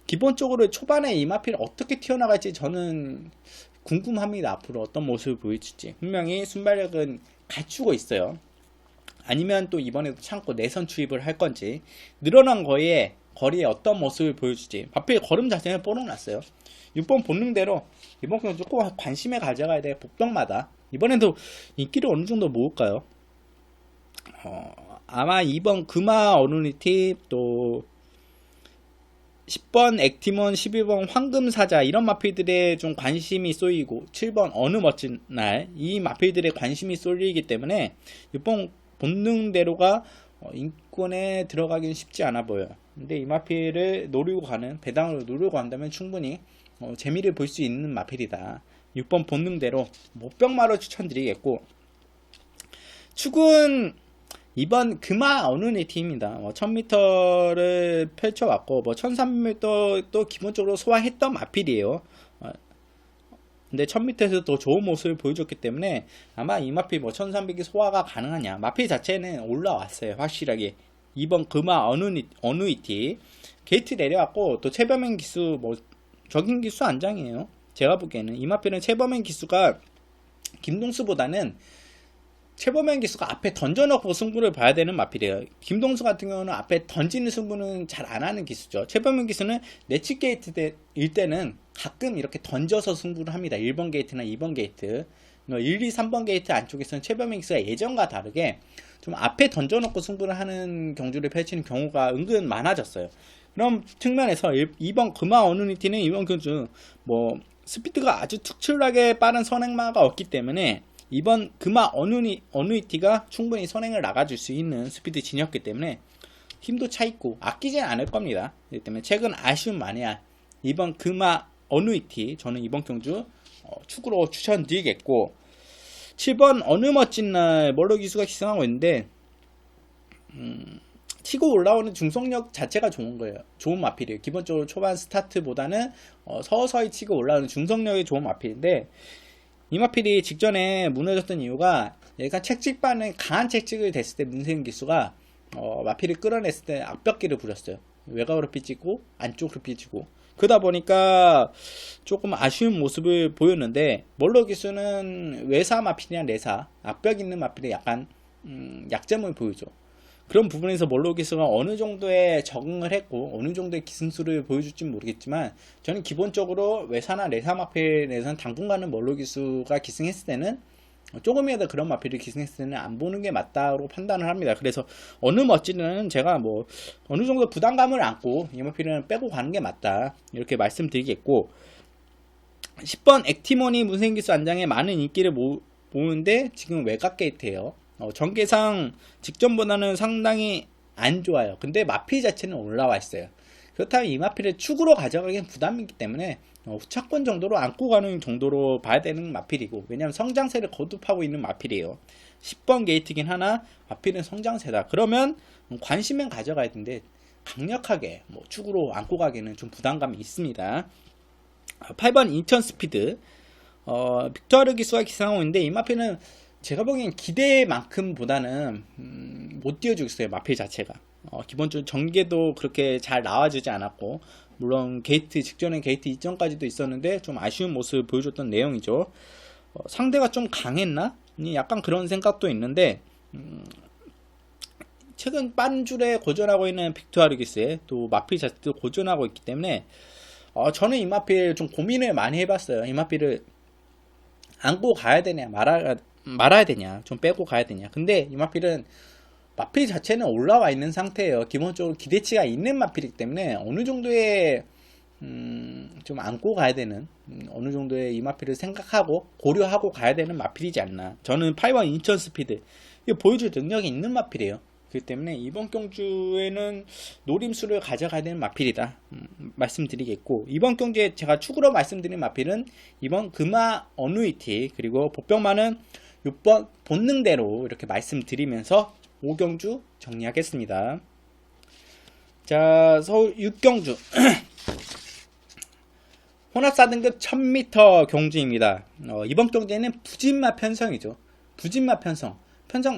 S1: 기본적으로 초반에 이 마필 어떻게 튀어나갈지 저는 궁금합니다. 앞으로 어떤 모습을 보여줄지. 분명히 순발력은 갖추고 있어요. 아니면 또 이번에도 참고 내선 추입을 할 건지, 늘어난 거에 거리에 어떤 모습을 보여줄지. 마필 걸음 자체는 뽀록났어요. 6번 본능대로 이번 경기 꼭 관심에 가져가야 돼. 복병마다 이번에도 인기를 어느 정도 모을까요? 아마 2번 금화 어루니티, 또 10번 액티몬, 11번 황금사자, 이런 마필들에 좀 관심이 쏠리고 7번 어느 멋진 날, 이 마필들의 관심이 쏠리기 때문에 6번 본능대로가 인권에 들어가기는 쉽지 않아 보여요. 근데 이 마필을 노리고 가는, 배당으로 노리고 간다면 충분히 재미를 볼 수 있는 마필이다. 6번 본능대로 목병마로 추천드리겠고, 축은 이번 금화 어느니티입니다. 1000m를 펼쳐왔고 1300m 또 기본적으로 소화했던 마필이에요. 근데 1000m에서 더 좋은 모습을 보여줬기 때문에 아마 이 마필 1300이 소화가 가능하냐. 마필 자체는 올라왔어요. 확실하게. 이번 금화 어느니티. 게이트 내려왔고 또 최범행 기수 뭐 적인 기수 안장이에요. 제가 보기에는 이마필은 최범행 기수가 김동수보다는 최범행 기수가 앞에 던져놓고 승부를 봐야 되는 마필이에요. 김동수 같은 경우는 앞에 던지는 승부는 잘 안 하는 기수죠. 최범행 기수는 내치 게이트일 때는 가끔 이렇게 던져서 승부를 합니다. 1번 게이트나 2번 게이트 1, 2, 3번 게이트 안쪽에서는 최범행 기수가 예전과 다르게 좀 앞에 던져놓고 승부를 하는 경주를 펼치는 경우가 은근 많아졌어요. 그럼 측면에서 2번 금화 어누니티는 이번 경주 뭐 스피드가 아주 특출나게 빠른 선행마가 없기 때문에 이번 금화 어누이티가 충분히 선행을 나가줄 수 있는 스피드 진이었기 때문에 힘도 차있고 아끼진 않을 겁니다. 그렇기 때문에 최근 아쉬움 마니아 이번 금화 어누이티 저는 이번 경주 축으로 추천드리겠고 7번 어느 멋진 날 멀로 기수가 기승하고 있는데 치고 올라오는 중속력 자체가 좋은 거예요. 좋은 마필이에요. 기본적으로 초반 스타트보다는 서서히 치고 올라오는 중속력이 좋은 마필인데 이 마필이 직전에 무너졌던 이유가 약간 책직반은 강한 책직을 댔을 때 문세윤 기수가 마필을 끌어냈을 때 앞벽기를 부렸어요. 외곽으로 삐지고 안쪽으로 삐지고 그러다 보니까 조금 아쉬운 모습을 보였는데 멀로 기수는 외사 마필이나 내사 앞벽 있는 마필에 약간 약점을 보이죠. 그런 부분에서 멀로 기수가 어느 정도의 적응을 했고 어느 정도의 기승수를 보여줄지는 모르겠지만 저는 기본적으로 외사나 내사 마필에서는 당분간은 멀로 기수가 기승했을 때는 조금이라도 그런 마필을 기승했을 때는 안 보는 게 맞다고 판단을 합니다. 그래서 어느 멋지는 제가 뭐 어느 정도 부담감을 안고 이 마필은 빼고 가는 게 맞다 이렇게 말씀드리겠고 10번 액티모니 문생기수 안장에 많은 인기를 모으는데 지금 외곽 게이트예요. 전개상 직전보다는 상당히 안 좋아요. 근데 마필 자체는 올라와 있어요. 그렇다면 이 마필을 축으로 가져가기엔 부담이기 때문에 후차권 정도로 안고 가는 정도로 봐야 되는 마필이고 왜냐하면 성장세를 거듭하고 있는 마필이에요. 10번 게이트긴 하나 마필은 성장세다. 그러면 관심은 가져가야 되는데 강력하게 축으로 안고 가기에는 좀 부담감이 있습니다. 8번 인천 스피드 빅토르 기수가 기상하고 있는데 이 마필은 제가 보기엔 기대만큼보다는 못 띄워주겠어요. 마필 자체가 기본적으로 전개도 그렇게 잘 나와주지 않았고 물론 게이트 직전에 게이트 이전까지도 있었는데 좀 아쉬운 모습을 보여줬던 내용이죠. 상대가 좀 강했나? 약간 그런 생각도 있는데 최근 빠른 줄에 고전하고 있는 빅토르 기수에 또 마필 자체도 고전하고 있기 때문에 저는 이 마필 좀 고민을 많이 해봤어요. 이 마필을 안고 가야 되냐 말아야 되냐 좀 빼고 가야 되냐. 근데 이 마필은 마필 자체는 올라와 있는 상태예요. 기본적으로 기대치가 있는 마필이기 때문에 어느 정도의 좀 안고 가야 되는 어느 정도의 이 마필을 생각하고 고려하고 가야 되는 마필이지 않나. 저는 8번 인천 스피드 이거 보여줄 능력이 있는 마필이에요. 그렇기 때문에 이번 경주에는 노림수를 가져가야 되는 마필이다 말씀드리겠고 이번 경주에 제가 축으로 말씀드린 마필은 이번 금화 어누이티 그리고 보병만은 6번 본능대로 이렇게 말씀드리면서 5경주 정리하겠습니다. 자, 서울 6경주 혼합 4등급 1000m 경주입니다. 이번 경주에는 부진마 편성이죠. 부진마 편성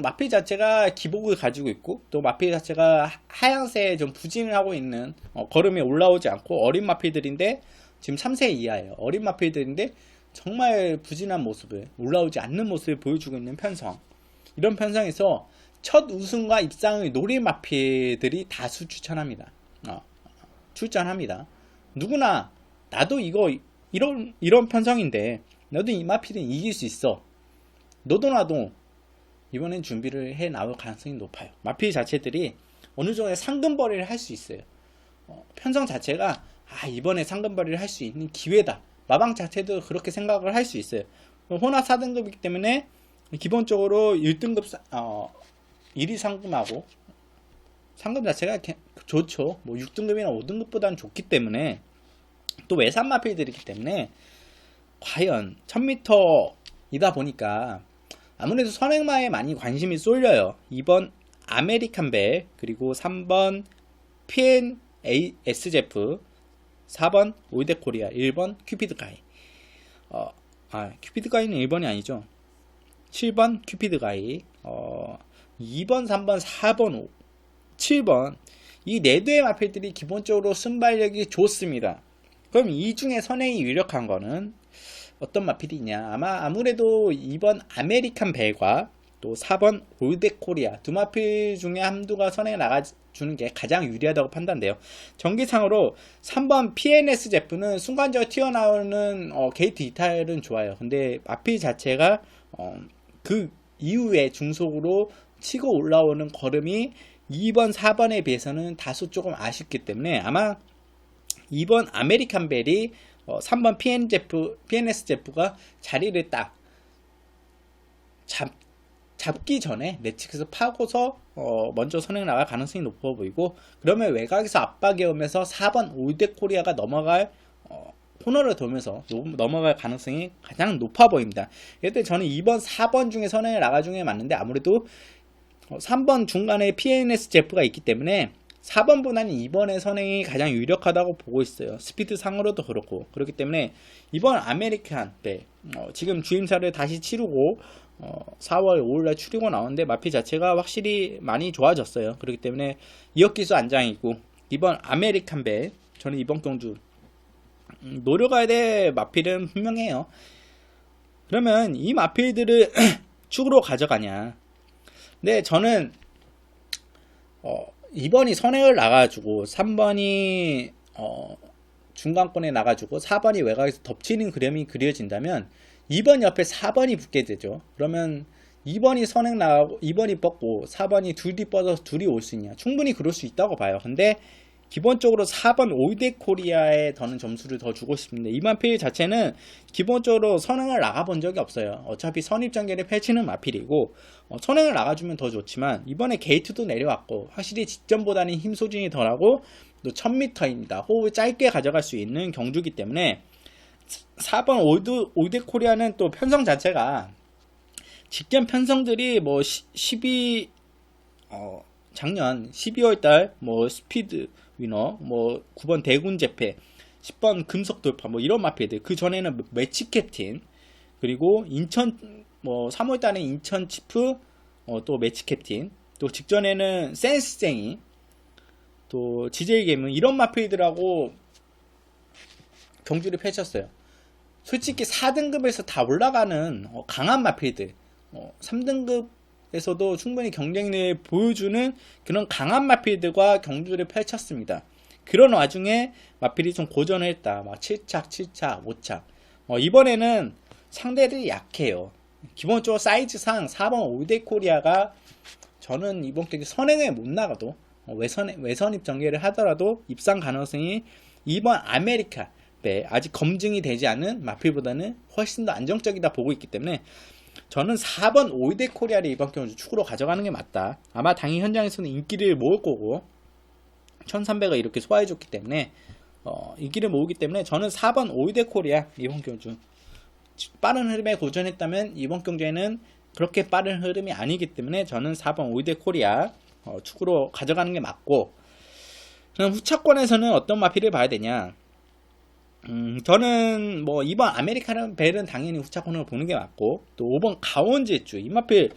S1: 마필 자체가 기복을 가지고 있고 또 마필 자체가 하향세에 좀 부진을 하고 있는 걸음이 올라오지 않고 어린 마필들인데 지금 3세 이하예요. 어린 마필들인데 정말 부진한 모습을 올라오지 않는 모습을 보여주고 있는 편성. 이런 편성에서 첫 우승과 입상을 노릴 마필들이 다수 추천합니다. 출전합니다. 누구나 나도 이런 편성인데 너도 이 마필은 이길 수 있어. 너도 나도 이번엔 준비를 해 나올 가능성이 높아요. 마필 자체들이 어느 정도의 상금벌이를 할 수 있어요. 편성 자체가 이번에 상금벌이를 할 수 있는 기회다. 마방 자체도 그렇게 생각을 할 수 있어요. 혼합 4등급이기 때문에 기본적으로 1등급 1위 상금하고 상금 자체가 좋죠. 6등급이나 5등급보다는 좋기 때문에 또 외산 마필들이기 때문에 과연 1000m이다 보니까 아무래도 선행마에 많이 관심이 쏠려요. 2번 아메리칸벨 그리고 3번 PNS제프 4번 올데코리아 1번 큐피드가이 큐피드가이는 1번이 아니죠. 7번 큐피드가이 2번 3번 4번 7번 이 내두의 마필들이 기본적으로 순발력이 좋습니다. 그럼 이 중에 선행이 유력한 거는 어떤 마필이 있냐? 아무래도 2번 아메리칸 벨과 또 4번 올댓 코리아 두 마필 중에 한두가 선행에 나가주는 게 가장 유리하다고 판단돼요. 전기상으로 3번 PNS 제프는 순간적으로 튀어나오는 게이트 이탈은 좋아요. 근데 마필 자체가 그 이후에 중속으로 치고 올라오는 걸음이 2번, 4번에 비해서는 다소 조금 아쉽기 때문에 아마 2번 아메리칸 벨이 3번 PNS 제프가 자리를 딱 잡기 전에 내측에서 파고서 먼저 선행 나갈 가능성이 높아 보이고, 그러면 외곽에서 압박이 오면서 4번 올댓 코리아가 코너를 돌면서 넘어갈 가능성이 가장 높아 보입니다. 이때 저는 2번, 4번 중에 선행을 나갈 중에 맞는데 아무래도 3번 중간에 PNS 제프가 있기 때문에 4번보다는 2번의 선행이 가장 유력하다고 보고 있어요. 스피드 상으로도 그렇고. 그렇기 때문에 이번 아메리칸 벨 지금 주임사를 다시 치르고 4월 5일날 추리고 나오는데 마필 자체가 확실히 많이 좋아졌어요. 그렇기 때문에 이역기수 안장이고 이번 아메리칸 벨 저는 이번 경주 노려가야 될 마필은 분명해요. 그러면 이 마필들을 축으로 가져가냐? 근데 저는 2번이 선행을 나가지고 3번이 중간권에 나가지고 4번이 외곽에서 덮치는 그림이 그려진다면 2번 옆에 4번이 붙게 되죠. 그러면 2번이 선행 나가고 2번이 뻗고 4번이 둘이 뻗어서 둘이 올 수 있냐? 충분히 그럴 수 있다고 봐요. 근데 기본적으로 4번 올댓 코리아에 더는 점수를 더 주고 싶습니다. 이 마필 자체는 기본적으로 선행을 나가본 적이 없어요. 어차피 선입전개를 펼치는 마필이고 선행을 나가주면 더 좋지만 이번에 게이트도 내려왔고 확실히 직전보다는 힘 소진이 덜하고 또 1000m입니다. 호흡을 짧게 가져갈 수 있는 경주기 때문에 4번 올댓 코리아는 또 편성 자체가 직전 편성들이 뭐 작년 12월달 스피드 위너 9번 대군 재패 10번 금속 돌파 이런 마필들, 그 전에는 매치 캡틴, 그리고 인천 3월달에 인천 치프 또 매치 캡틴, 또 직전에는 센스쟁이, 또 GJ 게임은 이런 마필들하고 경주를 펼쳤어요. 솔직히 4등급에서 다 올라가는 강한 마필들, 3등급에서도 충분히 경쟁력을 보여주는 그런 강한 마필들과 경주를 펼쳤습니다. 그런 와중에 마필이 좀 고전을 했다. 7착, 7착, 5착. 이번에는 상대들이 약해요. 기본적으로 사이즈상 4번 올댓 코리아가 저는 이번 경기 선행에 못 나가도 외선입 전개를 하더라도 입상 가능성이 2번 아메리카 아직 검증이 되지 않은 마필보다는 훨씬 더 안정적이다 보고 있기 때문에 저는 4번 올댓 코리아를 이번 경주 축으로 가져가는 게 맞다. 아마 당일 현장에서는 인기를 모을 거고 1300을 이렇게 소화해줬기 때문에 인기를 모으기 때문에 저는 4번 올댓 코리아 이번 경주 빠른 흐름에 고전했다면 이번 경주에는 그렇게 빠른 흐름이 아니기 때문에 저는 4번 올댓 코리아 축으로 가져가는 게 맞고, 그럼 후차권에서는 어떤 마필을 봐야 되냐? 저는 2번 아메리카는 벨은 당연히 후차권으로 보는 게 맞고, 또 5번 가온제주 이 마필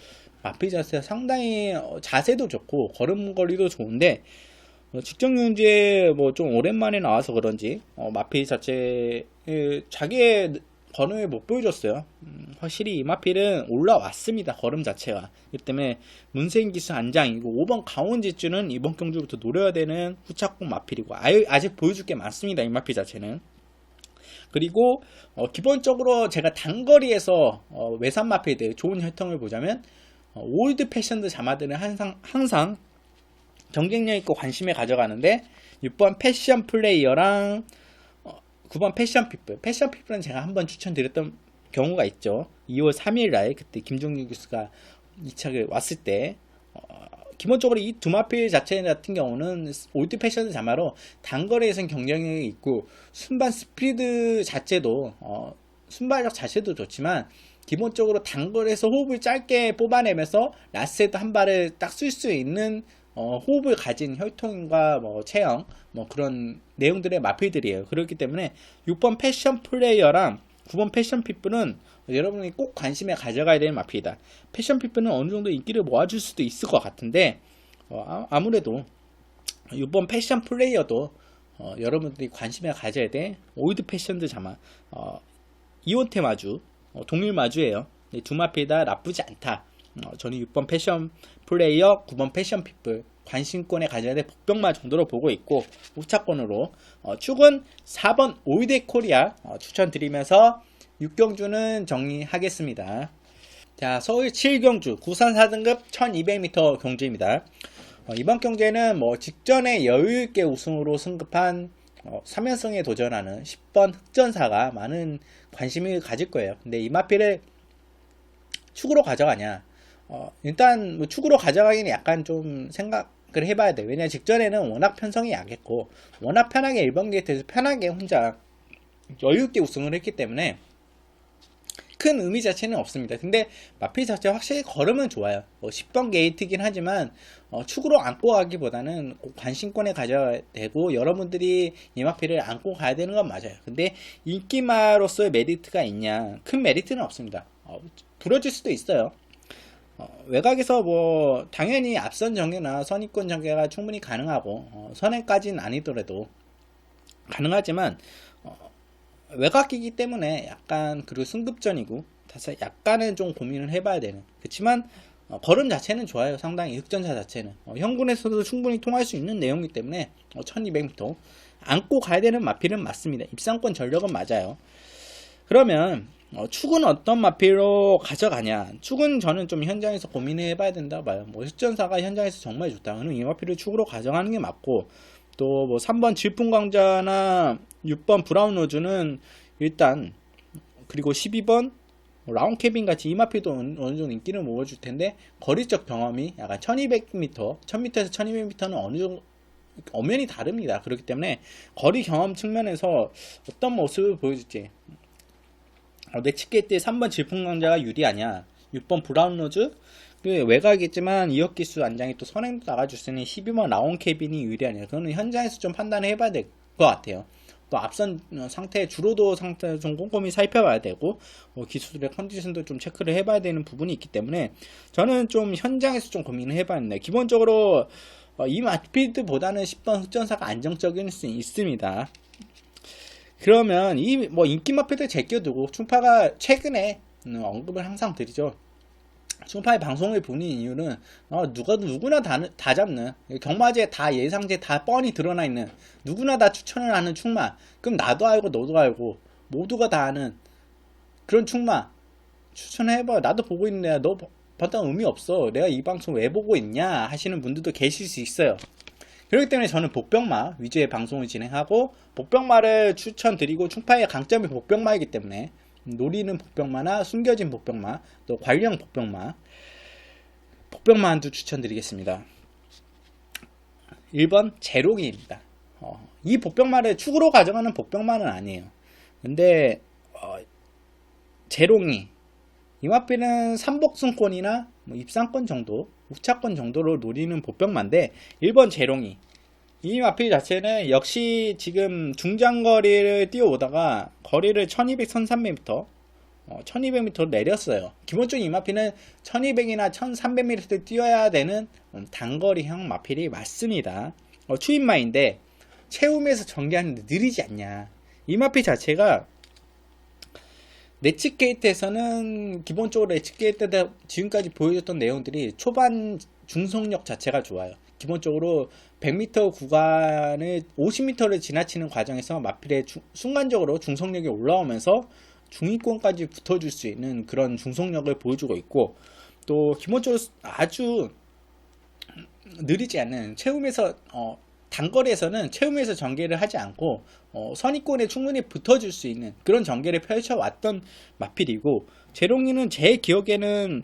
S1: 자체가 상당히 자세도 좋고 걸음걸이도 좋은데 직전 경주에 좀 오랜만에 나와서 그런지 마필 자체 자기의 걸음을 못 보여줬어요. 확실히 이 마필은 올라왔습니다. 걸음 자체가. 그렇기 때문에 문세인기수 안장이고 5번 가온제주는 이번 경주부터 노려야 되는 후차권 마필이고 아직 보여줄 게 많습니다. 이 마필 자체는. 그리고 기본적으로 제가 단거리에서 외산 마필들 좋은 혈통을 보자면 올드 패션드 자마들은 항상 경쟁력 있고 관심에 가져가는데 6번 패션 플레이어랑 9번 패션 피플은 제가 한번 추천드렸던 경우가 있죠. 2월 3일날 그때 김종규 교수가 2착을 왔을 때 기본적으로 이 두 마필 자체 같은 경우는 올드 패션 자마로 단거리에선 경쟁력이 있고 순반 스피드 자체도 순발력 자체도 좋지만 기본적으로 단거리에서 호흡을 짧게 뽑아내면서 라스에도 한 발을 딱 쓸 수 있는 호흡을 가진 혈통과 체형 그런 내용들의 마필들이에요. 그렇기 때문에 6번 패션 플레이어랑 9번 패션 피플은 여러분이 꼭 관심에 가져가야 되는 마필이다. 패션 피플은 어느 정도 인기를 모아줄 수도 있을 것 같은데 아무래도 이번 패션 플레이어도 여러분들이 관심을 가져야 돼. 올드 패션드 자마 이온테 마주 동일 마주예요. 두 마필 다 나쁘지 않다. 저는 6번 패션 플레이어, 9번 패션 피플 관심권에 가져야 될 복병마 정도로 보고 있고, 우차권으로 축은 4번 올드 코리아 추천드리면서 6경주는 정리하겠습니다. 자, 서울 7경주 구산 4등급 1200m 경주입니다. 이번 경주에는 직전에 여유있게 우승으로 승급한 3연승에 도전하는 10번 흑전사가 많은 관심을 가질 거예요. 근데 이 마필을 축으로 가져가냐, 일단 축으로 가져가기는 약간 좀 생각을 해봐야 돼. 왜냐면 직전에는 워낙 편성이 약했고 워낙 편하게 1번 게이트에서 편하게 혼자 여유있게 우승을 했기 때문에 큰 의미 자체는 없습니다. 근데 마필 자체 확실히 걸음은 좋아요. 10번 게이트긴 하지만 축으로 안고 가기보다는 관심권에 가져야 되고, 여러분들이 이 마필을 안고 가야 되는 건 맞아요. 근데 인기마로서의 메리트가 있냐? 큰 메리트는 없습니다. 부러질 수도 있어요. 외곽에서 당연히 앞선 전개나 선입권 전개가 충분히 가능하고 선행까지는 아니더라도 가능하지만 외곽이기 때문에 약간, 그리고 승급전이고 다시 약간은 좀 고민을 해봐야 되는. 그렇지만 걸음 자체는 좋아요. 상당히 흑전사 자체는 현군에서도 충분히 통할 수 있는 내용이기 때문에 1200m 안고 가야 되는 마필은 맞습니다. 입상권 전력은 맞아요. 그러면 축은 어떤 마필로 가져가냐? 축은 저는 좀 현장에서 고민을 해봐야 된다고 봐요. 흑전사가 현장에서 정말 좋다. 그럼 이 마필을 축으로 가져가는 게 맞고, 또 3번 질풍광자나 6번 브라운 로즈는 일단, 그리고 12번 라운캐빈 같이 이 마필도 어느 정도 인기를 모아줄 텐데, 거리적 경험이 약간 1200m, 1000m에서 1200m는 어느 정도 엄연히 다릅니다. 그렇기 때문에 거리 경험 측면에서 어떤 모습을 보여줄지, 내치게 때 3번 질풍광자가 유리하냐, 6번 브라운 로즈 외곽이겠지만 이역기수 안장이 또 선행도 나가줄 수 있는 12번 라온캐빈이 유리하냐, 그거는 현장에서 좀 판단을 해봐야 될 것 같아요. 또 앞선 상태, 주로도 상태 좀 꼼꼼히 살펴봐야 되고, 기수들의 컨디션도 좀 체크를 해봐야 되는 부분이 있기 때문에 저는 좀 현장에서 좀 고민을 해봤는데, 기본적으로 이 마필드보다는 10번 흑전사가 안정적일 수 있습니다. 그러면 이 인기 마필드 제껴두고, 충파가 최근에 언급을 항상 드리죠. 충파의 방송을 보는 이유는 누구나 다 잡는, 경마제 다 예상제 다 뻔히 드러나 있는, 누구나 다 추천을 하는 충마, 그럼 나도 알고 너도 알고 모두가 다 아는 그런 충마 추천해봐. 나도 보고 있는데 너 봤다는 의미 없어, 내가 이 방송 왜 보고 있냐 하시는 분들도 계실 수 있어요. 그렇기 때문에 저는 복병마 위주의 방송을 진행하고, 복병마를 추천드리고, 충파의 강점이 복병마이기 때문에 노리는 복병마나 숨겨진 복병마, 또 관령 복병마, 복병마 한두 추천드리겠습니다. 1번 제롱이입니다. 이 복병마를 축으로 가져가는 복병마는 아니에요. 근데 제롱이 이 마필은 3복승권이나 입상권 정도, 우차권 정도로 노리는 복병마인데, 1번 제롱이 이 마필 자체는 역시 지금 중장거리를 뛰어오다가 거리를 1200, 1300m 1200m로 내렸어요. 기본적으로 이 마필은 1200이나 1300m 뛰어야 되는 단거리형 마필이 맞습니다. 추인마인데 채움에서 전개하는데 느리지 않냐. 이 마필 자체가 내치게이트에서는 기본적으로 내치게이트 때 지금까지 보여줬던 내용들이 초반 중속력 자체가 좋아요. 기본적으로 100m 구간을 50m를 지나치는 과정에서 마필의 순간적으로 중속력이 올라오면서 중위권까지 붙어줄 수 있는 그런 중속력을 보여주고 있고, 또 기본적으로 아주 느리지 않는 채움에서 단거리에서는 채움에서 전개를 하지 않고 선입권에 충분히 붙어줄 수 있는 그런 전개를 펼쳐왔던 마필이고, 제롱이는 제 기억에는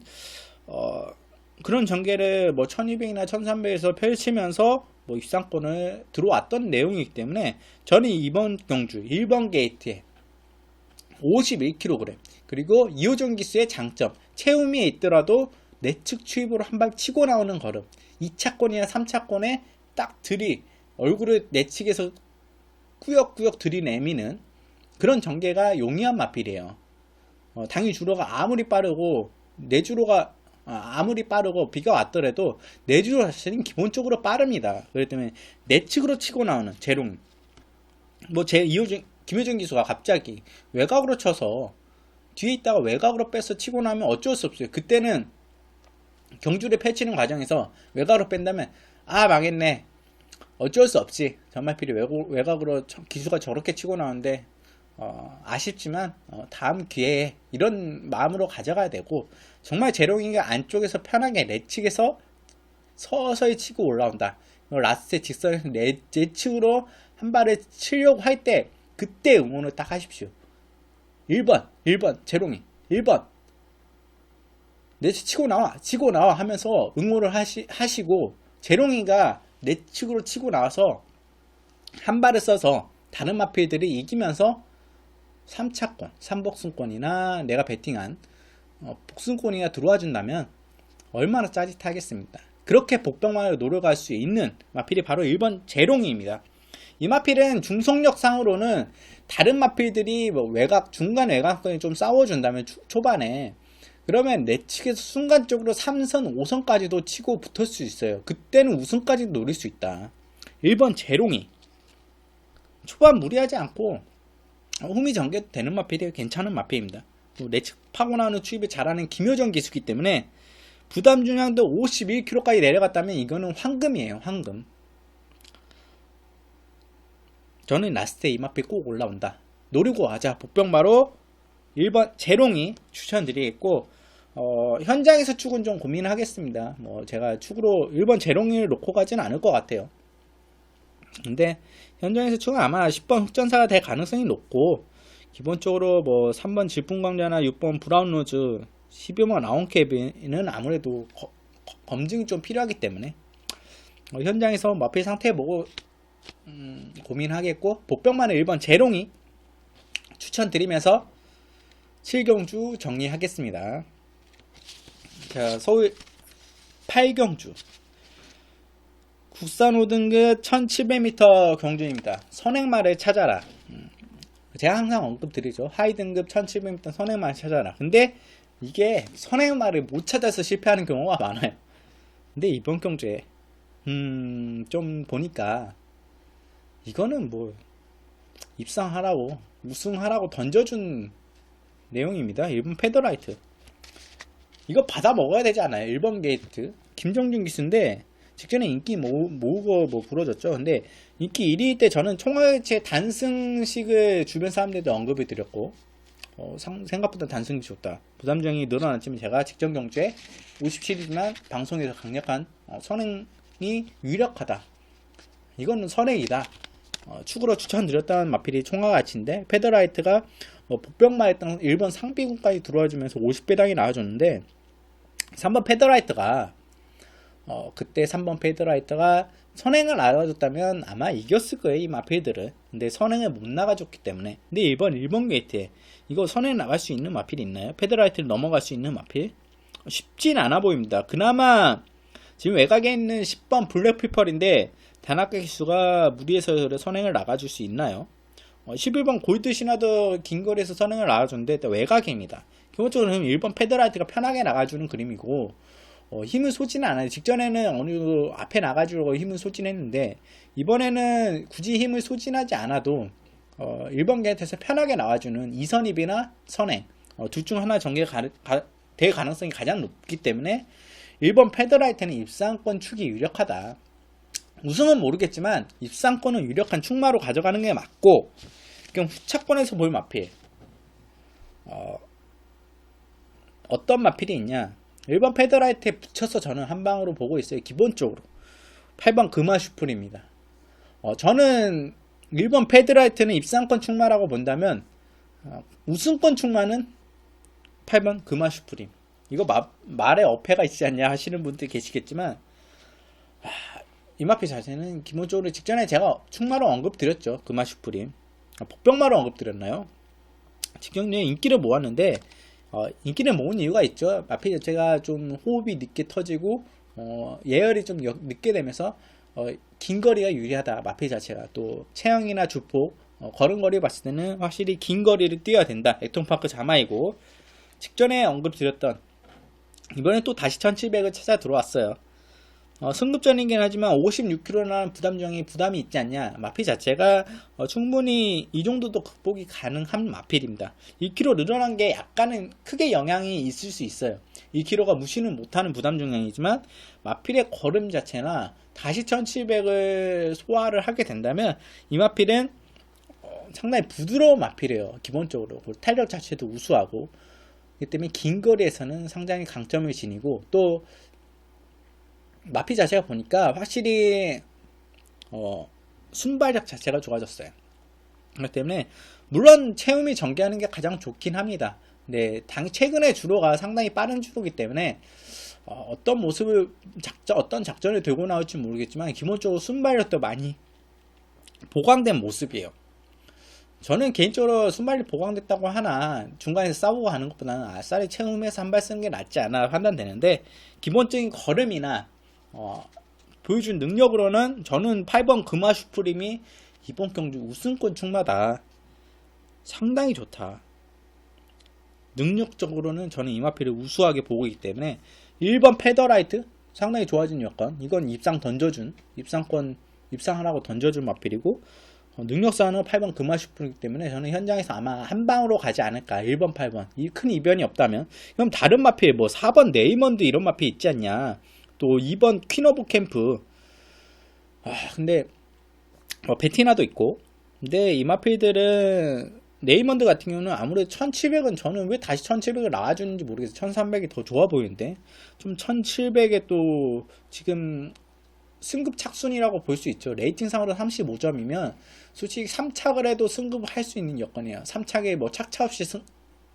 S1: 그런 전개를 1200이나 1300에서 펼치면서 입상권을 들어왔던 내용이기 때문에 저는 이번 경주 1번 게이트에 51kg, 그리고 2호전 기수의 장점, 채움이 있더라도 내측 추입으로 한 방 치고 나오는 걸음, 2차권이나 3차권에 딱 얼굴을 내측에서 꾸역꾸역 들이내미는 그런 전개가 용이한 마필이에요. 당연히 주로가 아무리 빠르고 내 주로가 아무리 빠르고 비가 왔더라도 내주 자체는 기본적으로 빠릅니다. 그렇기 때문에 내측으로 치고 나오는 재롱, 뭐 김효준 기수가 갑자기 외곽으로 쳐서 뒤에 있다가 외곽으로 빼서 치고 나면 어쩔 수 없어요. 그때는 경주를 펼치는 과정에서 외곽으로 뺀다면 망했네, 어쩔 수 없지, 전말필이 외곽으로 기수가 저렇게 치고 나오는데 아쉽지만 다음 기회에 이런 마음으로 가져가야 되고, 정말 재롱이가 안쪽에서 편하게 내측에서 서서히 치고 올라온다, 라스트 직선에서 내측으로 한 발을 치려고 할 때 그때 응원을 딱 하십시오. 1번 재롱이 1번 내측 치고 나와 하면서 응원을 하시고, 재롱이가 내측으로 치고 나와서 한 발을 써서 다른 마필들이 이기면서 3차권, 3복승권이나 내가 베팅한 복승권이나 들어와 준다면 얼마나 짜릿하겠습니까? 그렇게 복병만을 노려갈 수 있는 마필이 바로 1번 재롱이입니다. 이 마필은 중속력상으로는 다른 마필들이 뭐 중간 외곽권이 좀 싸워준다면 초반에, 그러면 내측에서 순간적으로 3선, 5선까지도 치고 붙을 수 있어요. 그때는 우승까지도 노릴 수 있다. 1번 재롱이 초반 무리하지 않고 후미전개도 되는 마필이 괜찮은 마필입니다. 내측 파고 나오는 추입을 잘하는 김효정 기수기 때문에 부담 중량도 51kg까지 내려갔다면 이거는 황금이에요. 황금. 저는 라스트에 이 마필 꼭 올라온다, 노리고 가자, 복병마로 1번 재롱이 추천드리겠고, 현장에서 축은 좀 고민을 하겠습니다. 뭐 제가 축으로 1번 재롱이를 놓고 가지는 않을 것 같아요. 근데 현장에서 축은 아마 10번 흑전사가 될 가능성이 높고, 기본적으로 뭐 3번 질풍광자나 6번 브라운로즈, 12번 라운캡은 아무래도 검증이 좀 필요하기 때문에 현장에서 마필 상태 보고 고민하겠고, 복병만의 1번 재롱이 추천드리면서 7경주 정리하겠습니다. 자, 서울 8경주 국산 5등급 1700m 경주입니다. 선행마를 찾아라. 제가 항상 언급드리죠. 하이 등급 1700m 선행마를 찾아라. 근데 이게 선행마를 못 찾아서 실패하는 경우가 많아요. 근데 이번 경주에 좀 보니까 이거는 뭐 입상하라고, 우승하라고 던져준 내용입니다. 1번 페더라이트 이거 받아 먹어야 되지 않아요? 1번 게이트 김정준 기수인데 직전에 인기 모으고 뭐 부러졌죠. 근데 인기 1위 때 저는 총알체 단승식을 주변 사람들도 언급을 드렸고, 생각보다 단승이 좋다, 부담정이 늘어났지만 제가 직전 경주에 57이지만 방송에서 강력한 선행이 유력하다, 이거는 선행이다, 축으로 추천드렸다는 마필이 총알가치인데, 페더라이트가 복병마했던 1번 상비군까지 들어와주면서 50배당이 나와줬는데, 3번 페더라이트가 그때 3번 페더라이트가 선행을 알아줬다면 아마 이겼을 거예요, 이 마필들은. 근데 선행을 못 나가줬기 때문에. 근데 1번 게이트에 이거 선행 나갈 수 있는 마필이 있나요? 페더라이트를 넘어갈 수 있는 마필? 쉽진 않아 보입니다. 그나마 지금 외곽에 있는 10번 블랙피펄인데 단학계 기수가 무리해서 선행을 나가줄 수 있나요? 11번 골드 신화도 긴 거리에서 선행을 나가줬는데 외곽입니다. 기본적으로 1번 페더라이트가 편하게 나가주는 그림이고, 힘을 쏟지는 않아요. 직전에는 어느 정도 앞에 나가주려고 힘을 쏟진했는데, 이번에는 굳이 힘을 쏟진하지 않아도 1번 게이트에서 편하게 나와주는 2선입이나 선행, 둘 중 하나 전개가 될 가능성이 가장 높기 때문에 1번 페더라이트는 입상권 축이 유력하다. 우승은 모르겠지만 입상권은 유력한 축마로 가져가는 게 맞고, 그럼 후차권에서 볼 마필 어떤 마필이 있냐, 1번 페더라이트에 붙여서 저는 한 방으로 보고 있어요. 기본적으로 8번 금화슈프림입니다. 저는 1번 페더라이트는 입상권 축마라고 본다면 우승권 축마는 8번 금화슈프림. 이거 말에 어폐가 있지 않냐 하시는 분들 계시겠지만, 이 마필 자체는 기본적으로 직전에 제가 축마로 언급드렸죠. 금화슈프림. 복병마로 언급드렸나요? 직전에 인기를 모았는데, 인기를 모은 이유가 있죠. 마필 자체가 좀 호흡이 늦게 터지고 예열이 좀 늦게 되면서 긴 거리가 유리하다. 마필 자체가 또 체형이나 주폭, 걸음거리 봤을 때는 확실히 긴 거리를 뛰어야 된다. 액통파크 자마이고, 직전에 언급드렸던 이번에 또 다시 1700을 찾아 들어왔어요. 승급전이긴 하지만 56kg라는 부담이 있지 않냐. 마필 자체가 충분히 이 정도도 극복이 가능한 마필입니다. 2kg 늘어난 게 약간은 크게 영향이 있을 수 있어요. 2kg가 무시는 못하는 부담 중량이지만 마필의 걸음 자체나 다시 1700을 소화를 하게 된다면 이 마필은 상당히 부드러운 마필이에요. 기본적으로 탄력 자체도 우수하고, 그렇기 때문에 긴 거리에서는 상당히 강점을 지니고, 또 마필 자체가 보니까 확실히 순발력 자체가 좋아졌어요. 그렇기 때문에 물론 체움이 전개하는 게 가장 좋긴 합니다. 근데 최근에 주로가 상당히 빠른 주로기 때문에 어떤 모습을 어떤 작전을 들고 나올지 모르겠지만 기본적으로 순발력도 많이 보강된 모습이에요. 저는 개인적으로 순발력 보강됐다고 하나 중간에서 싸우고 하는 것보다는 아싸리 체움에서 한 발 쓰는 게 낫지 않아 판단되는데, 기본적인 걸음이나 보여준 능력으로는 저는 8번 금화 슈프림이 이번 경주 우승권 충마다. 상당히 좋다. 능력적으로는 저는 이 마필을 우수하게 보고 있기 때문에 1번 페더라이트 상당히 좋아진 여건. 이건 입상하라고 던져준 마필이고, 능력사는 8번 금화 슈프림이기 때문에 저는 현장에서 아마 한 방으로 가지 않을까. 1번 8번 이 큰 이변이 없다면. 그럼 다른 마필 4번 네이먼드 이런 마필 있지 않냐. 또 2번 퀸 오브 캠프. 근데 베티나도 있고. 근데 이 마필들은 네이먼드 같은 경우는 아무래도 1700은 저는 왜 다시 1700을 나와주는지 모르겠어요. 1300이 더 좋아 보이는데, 좀 1700에 또 지금 승급 착순이라고 볼 수 있죠. 레이팅상으로 35점이면 솔직히 3착을 해도 승급을 할 수 있는 여건이에요. 3착에 착차 없이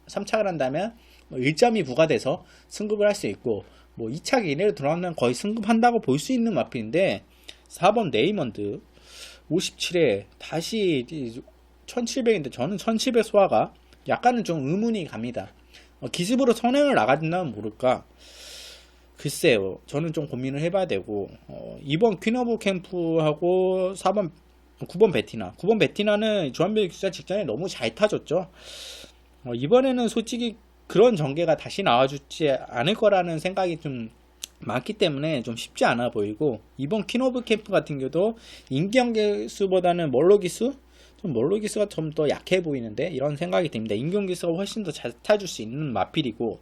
S1: 3착을 한다면 1점이 부과돼서 승급을 할 수 있고, 2착 이내로 들어가면 거의 승급한다고 볼 수 있는 마필인데, 4번 네이먼드 57에 다시 1700인데 저는 1700 소화가 약간은 좀 의문이 갑니다. 기습으로 선행을 나가진다면 모를까. 글쎄요, 저는 좀 고민을 해봐야 되고, 2번 퀸 오브 캠프하고 9번 베티나. 9번 베티나는 조한별 기사 직전에 너무 잘 타줬죠. 이번에는 솔직히 그런 전개가 다시 나와주지 않을 거라는 생각이 좀 많기 때문에 좀 쉽지 않아 보이고, 이번 퀸 오브 캠프 같은 경우도 인경 기수보다는 멀로 기수? 멀로 기수가 좀 더 약해 보이는데, 이런 생각이 듭니다. 인경 기수가 훨씬 더 잘 타줄 수 있는 마필이고,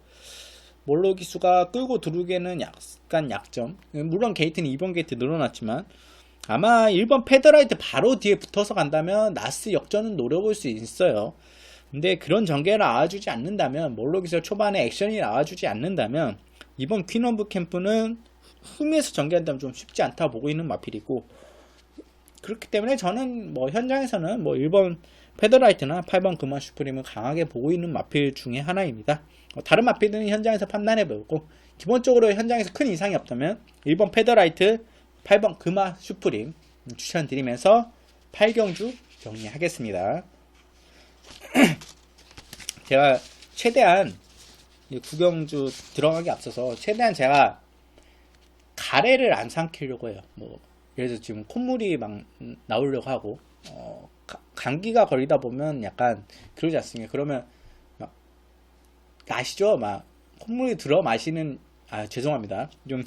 S1: 몰로 기수가 끌고 들어오기에는 약간 약점. 물론 게이트는 2번 게이트 늘어났지만 아마 1번 페더라이트 바로 뒤에 붙어서 간다면 나스 역전은 노려볼 수 있어요. 근데 그런 전개를 나와주지 않는다면, 몰로 기수 초반에 액션이 나와주지 않는다면 이번 퀸 오브 캠프는 흠에서 전개한다면 좀 쉽지 않다 보고 있는 마필이고, 그렇기 때문에 저는 현장에서는 1번 페더라이트나 8번 금화 슈프림을 강하게 보고 있는 마필 중에 하나입니다. 다른 마필들은 현장에서 판단해보고, 기본적으로 현장에서 큰 이상이 없다면 1번 페더라이트, 8번 금화 슈프림 추천드리면서 8경주 정리하겠습니다. 제가 최대한 9경주 들어가기 앞서서 최대한 제가 가래를 안 삼키려고 해요. 예를 들어서 지금 콧물이 막 나오려고 하고, 감기가 걸리다 보면 약간 그러지 않습니까? 그러면 막 아시죠? 막 콧물이 들어 마시는, 죄송합니다. 좀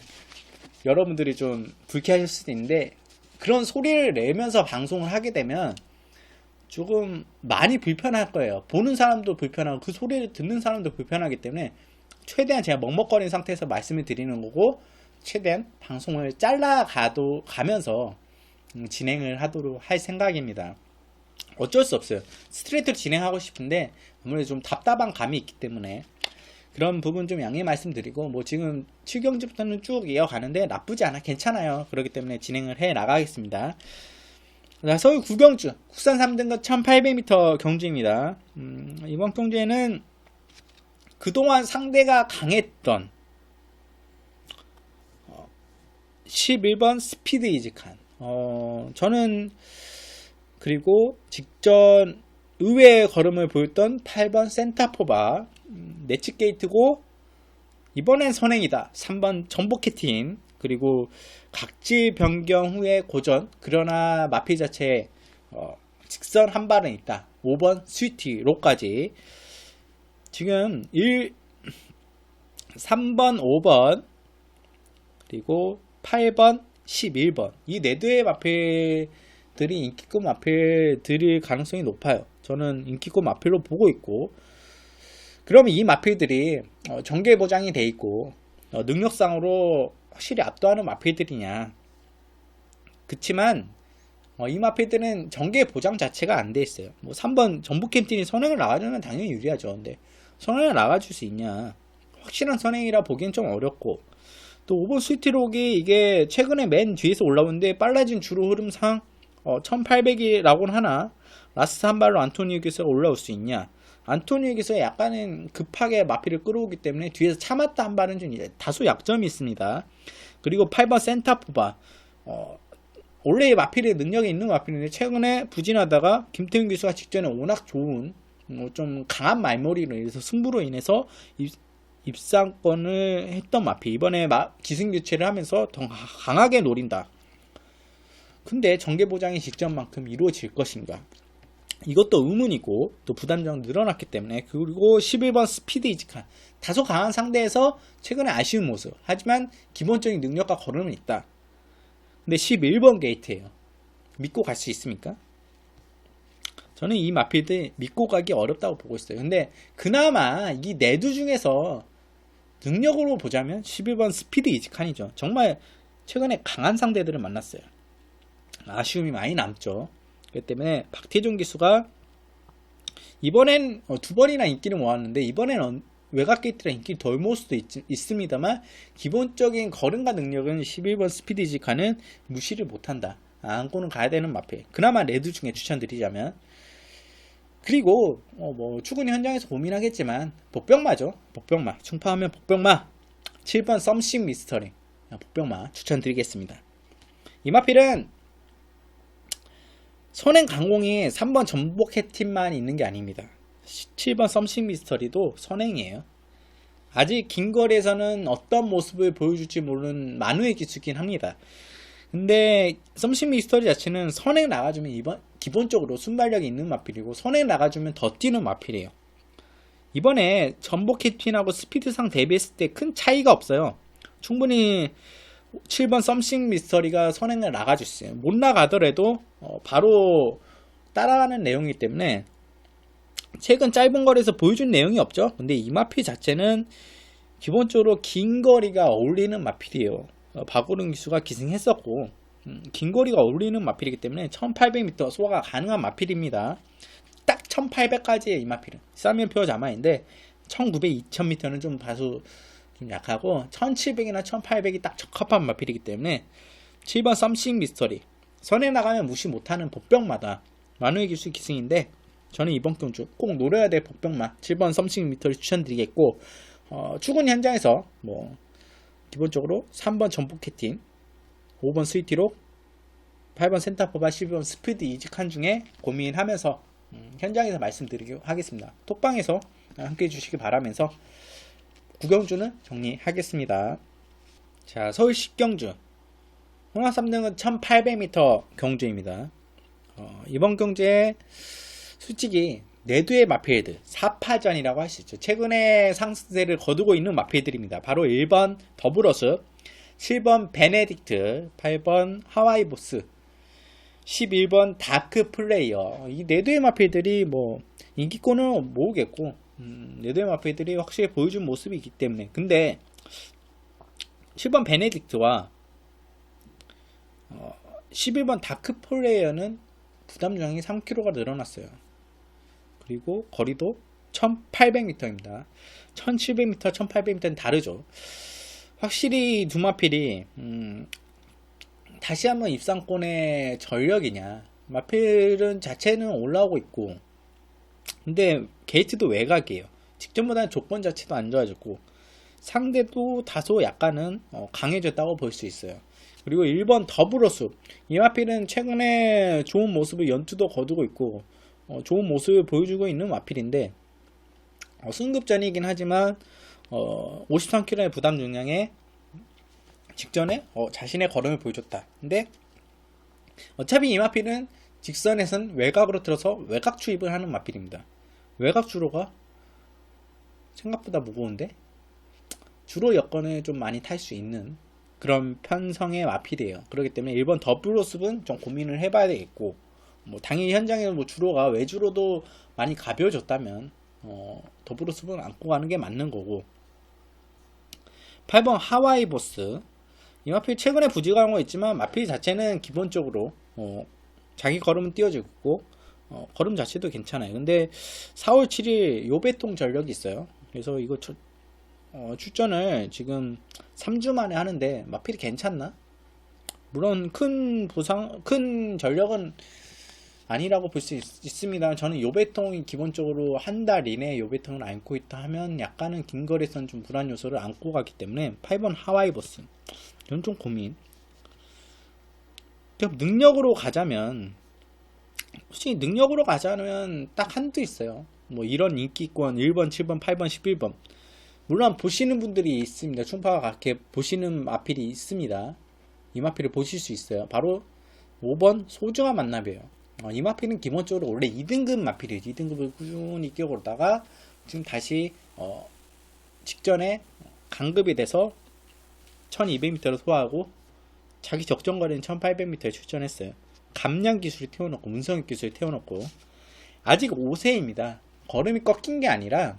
S1: 여러분들이 좀 불쾌하실 수도 있는데, 그런 소리를 내면서 방송을 하게 되면 조금 많이 불편할 거예요. 보는 사람도 불편하고 그 소리를 듣는 사람도 불편하기 때문에 최대한 제가 먹먹거리는 상태에서 말씀을 드리는 거고, 최대한 방송을 가면서 진행을 하도록 할 생각입니다. 어쩔 수 없어요. 스트레이트로 진행하고 싶은데 아무래도 좀 답답한 감이 있기 때문에 그런 부분 좀 양해 말씀드리고, 지금 7경주부터는 쭉 이어가는데 나쁘지 않아, 괜찮아요. 그렇기 때문에 진행을 해 나가겠습니다. 서울 9경주 국산 3등급 1800m 경주입니다. 이번 경주에는 그동안 상대가 강했던 11번 스피드 이직한, 저는 그리고 직전 의외의 걸음을 보였던 8번 센타포바, 네츠 게이트고 이번엔 선행이다 3번 전복캐틴, 그리고 각질 변경 후에 고전, 그러나 마필 자체에 직선 한 발은 있다 5번 스위티 로까지. 지금 3번, 5번, 그리고 8번, 11번. 이 네 대의 마필들이 인기급 마필들일 가능성이 높아요. 저는 인기급 마필로 보고 있고, 그러면 이 마필들이 정계 보장이 돼 있고 능력상으로 확실히 압도하는 마필들이냐? 그치만 이 마필들은 정계 보장 자체가 안 돼 있어요. 뭐 3번 전북 캡틴이 선행을 나가주면 당연히 유리하죠. 근데 선행을 나가줄 수 있냐? 확실한 선행이라 보기엔 좀 어렵고, 또 5번 스위트록이 이게 최근에 맨 뒤에서 올라오는데 빨라진 주로 흐름상 1800이라고는 하나 라스트 한 발로 안토니우에게서 올라올 수 있냐? 안토니우에게서 약간은 급하게 마필을 끌어오기 때문에 뒤에서 참았다 한 발은 좀 다소 약점이 있습니다. 그리고 8번 센타포바, 원래 마필의 능력이 있는 마필인데 최근에 부진하다가 김태훈 기수가 직전에 워낙 좋은 좀 강한 말머리로 인해서 승부로 인해서 입상권을 했던 마필, 이번에 기승 교체를 하면서 더 강하게 노린다. 근데 정계 보장이 직전만큼 이루어질 것인가? 이것도 의문이고, 또 부담감 늘어났기 때문에. 그리고 11번 스피드 이직한, 다소 강한 상대에서 최근에 아쉬운 모습, 하지만 기본적인 능력과 걸음은 있다. 근데 11번 게이트예요. 믿고 갈 수 있습니까? 저는 이 마필들 믿고 가기 어렵다고 보고 있어요. 근데 그나마 이 네두 중에서 능력으로 보자면 11번 스피드 이직한이죠. 정말 최근에 강한 상대들을 만났어요. 아쉬움이 많이 남죠. 그렇기 때문에 박태종 기수가 이번엔 두 번이나 인기를 모았는데, 이번엔 외곽 게이트라 인기를 덜 모을 수도 있습니다만 기본적인 걸음과 능력은 11번 스피드 이직하는 무시를 못한다. 안고는 가야 되는 마필. 그나마 레드 중에 추천드리자면. 그리고 뭐 추군 현장에서 고민하겠지만 복병마죠. 복병마. 충파하면 복병마. 7번 썸씽 미스터리. 복병마 추천드리겠습니다. 이 마필은 선행 강공이 3번 전복 해팀만 있는 게 아닙니다. 7번 썸씽 미스터리도 선행이에요. 아직 긴 거리에서는 어떤 모습을 보여줄지 모르는 만우의 기수긴 합니다. 근데 썸씽 미스터리 자체는 선행 나가주면 기본적으로 순발력이 있는 마필이고, 선행 나가주면 더 뛰는 마필이에요. 이번에 전복 캡틴하고 스피드상 대비했을 때 큰 차이가 없어요. 충분히 7번 썸씽 미스터리가 선행을 나가줄 수 있어요. 못 나가더라도 바로 따라가는 내용이기 때문에 최근 짧은 거리에서 보여준 내용이 없죠. 근데 이 마필 자체는 기본적으로 긴 거리가 어울리는 마필이에요. 박오른 기수가 기승했었고, 긴 거리가 어울리는 마필이기 때문에 1800m 소화가 가능한 마필입니다. 딱 1800까지의 이 마필은 쌍면표 자마인데 1900, 2000m는 좀 다소 좀 약하고 1700이나 1800이 딱 적합한 마필이기 때문에 7번 썸씽 미스터리, 선에 나가면 무시 못하는 복병마다 만우의 기수 기승인데, 저는 이번 경주 꼭 노려야 될 복병마 7번 썸씽 미스터리 추천드리겠고, 추군 현장에서 뭐 기본적으로 3번 전북 캡틴, 5번 스위티록, 8번 센터포바, 12번 스피드 이직한 중에 고민하면서 현장에서 말씀드리기로 하겠습니다. 톡방에서 함께 해주시기 바라면서 구경주는 정리하겠습니다. 자, 서울 10경주 홍합 3등은 1800m 경주입니다. 이번 경주에 솔직히 네두의 마필들 4파전이라고 할 수 있죠. 최근에 상승세를 거두고 있는 마필들입니다. 바로 1번 더블러스, 7번 베네딕트, 8번 하와이 보스, 11번 다크 플레이어. 이 네두의 마필들이 뭐 인기권은 모으겠고, 네두의 마필들이 확실히 보여준 모습이 있기 때문에. 근데 7번 베네딕트와 11번 다크 플레이어는 부담 중이 3kg가 늘어났어요. 그리고 거리도 1800m입니다. 1700m, 1800m는 다르죠. 확실히 두 마필이 다시 한번 입상권의 전력이냐. 마필은 자체는 올라오고 있고, 근데 게이트도 외곽이에요. 직전보다는 조건 자체도 안 좋아졌고 상대도 다소 약간은 강해졌다고 볼 수 있어요. 그리고 1번 더블러스, 이 마필은 최근에 좋은 모습을 연투도 거두고 있고 좋은 모습을 보여주고 있는 마필인데, 승급전이긴 하지만 53kg의 부담 중량에 직전에 자신의 걸음을 보여줬다. 근데 어차피 이 마필은 직선에선 외곽으로 들어서 외곽 추입을 하는 마필입니다. 외곽 주로가 생각보다 무거운데 주로 여건을 좀 많이 탈 수 있는 그런 편성의 마필이에요. 그렇기 때문에 1번 더블로습은 좀 고민을 해봐야 되겠고, 뭐 당연히 현장에서 뭐 주로가 외주로도 많이 가벼워졌다면 더블로습은 안고 가는 게 맞는 거고. 8번 하와이 보스. 이 마필 최근에 부지가한 거 있지만 마필 자체는 기본적으로 자기 걸음은 띄워지고 걸음 자체도 괜찮아요. 근데 4월 7일 요배통 전력이 있어요. 그래서 이거 출전을 지금 3주 만에 하는데 마필이 괜찮나? 물론 큰 전력은 아니라고 볼 수 있습니다. 저는 요배통이 기본적으로 한 달 이내에 요배통을 안고 있다 하면 약간은 긴 거리에서는 좀 불안 요소를 안고 가기 때문에 8번 하와이 보스. 이건 좀 고민. 능력으로 가자면, 솔직히 능력으로 가자면 딱 한도 있어요. 뭐 이런 인기권 1번, 7번, 8번, 11번. 물론 보시는 분들이 있습니다. 충파가 그렇게 보시는 마필이 있습니다. 이 마필을 보실 수 있어요. 바로 5번 소중한 만남이에요. 이 마필은 기본적으로 원래 2등급 마필이에요. 2등급을 꾸준히 끼워오다가 지금 다시 직전에 강급이 돼서 1200m를 소화하고 자기 적정거리는 1800m에 출전했어요. 감량 기술을 태워놓고 문성익 기술을 태워놓고 아직 5세입니다. 걸음이 꺾인 게 아니라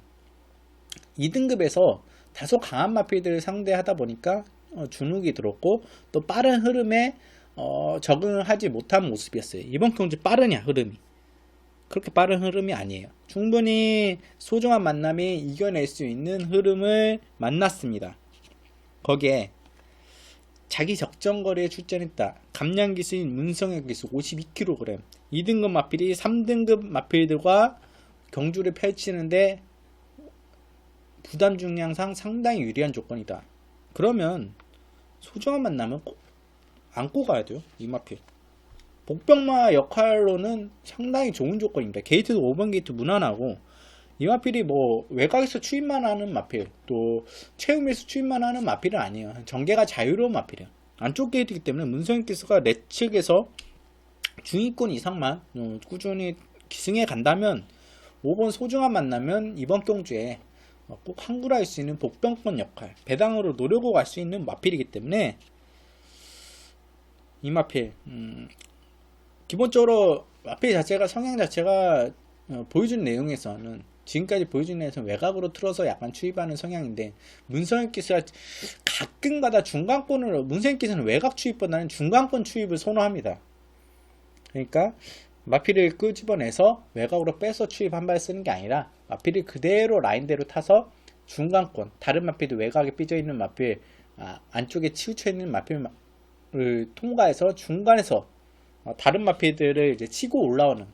S1: 2등급에서 다소 강한 마필들을 상대하다 보니까 주눅이 들었고 또 빠른 흐름에 적응을 하지 못한 모습이었어요. 이번 경주 빠르냐 흐름이? 그렇게 빠른 흐름이 아니에요. 충분히 소중한 만남이 이겨낼 수 있는 흐름을 만났습니다. 거기에 자기 적정거리에 출전했다. 감량기수인 문성혁 기수 52kg, 2등급 마필이 3등급 마필들과 경주를 펼치는데 부담 중량상 상당히 유리한 조건이다. 그러면 소중한 만남은 꼭 안고 가야 돼요. 이 마필 복병마 역할로는 상당히 좋은 조건입니다. 게이트도 5번 게이트 무난하고 이 마필이 뭐 외곽에서 추입만 하는 마필, 또 체움에서 추입만 하는 마필은 아니에요. 전개가 자유로운 마필이에요. 안쪽 게이트이기 때문에 문성익 기수가 내 측에서 중위권 이상만 꾸준히 기승해 간다면 5번 소중한 만나면 이번 경주에 꼭 항굴할 수 있는 복병권 역할, 배당으로 노려고 갈 수 있는 마필이기 때문에 이 마필 기본적으로 마필 자체가 성향 자체가 보여준 내용에서는 지금까지 보여준 내용에서는 외곽으로 틀어서 약간 추입하는 성향인데 문성익 기수가 가끔가다 중간권으로 문성익 기수는 외곽 추입보다는 중간권 추입을 선호합니다. 그러니까 마필을 끄집어내서 외곽으로 빼서 추입 한 발 쓰는 게 아니라 마필을 그대로 라인대로 타서 중간권, 다른 마필도 외곽에 삐져있는 마필, 안쪽에 치우쳐 있는 마필을 통과해서 중간에서 다른 마필들을 이제 치고 올라오는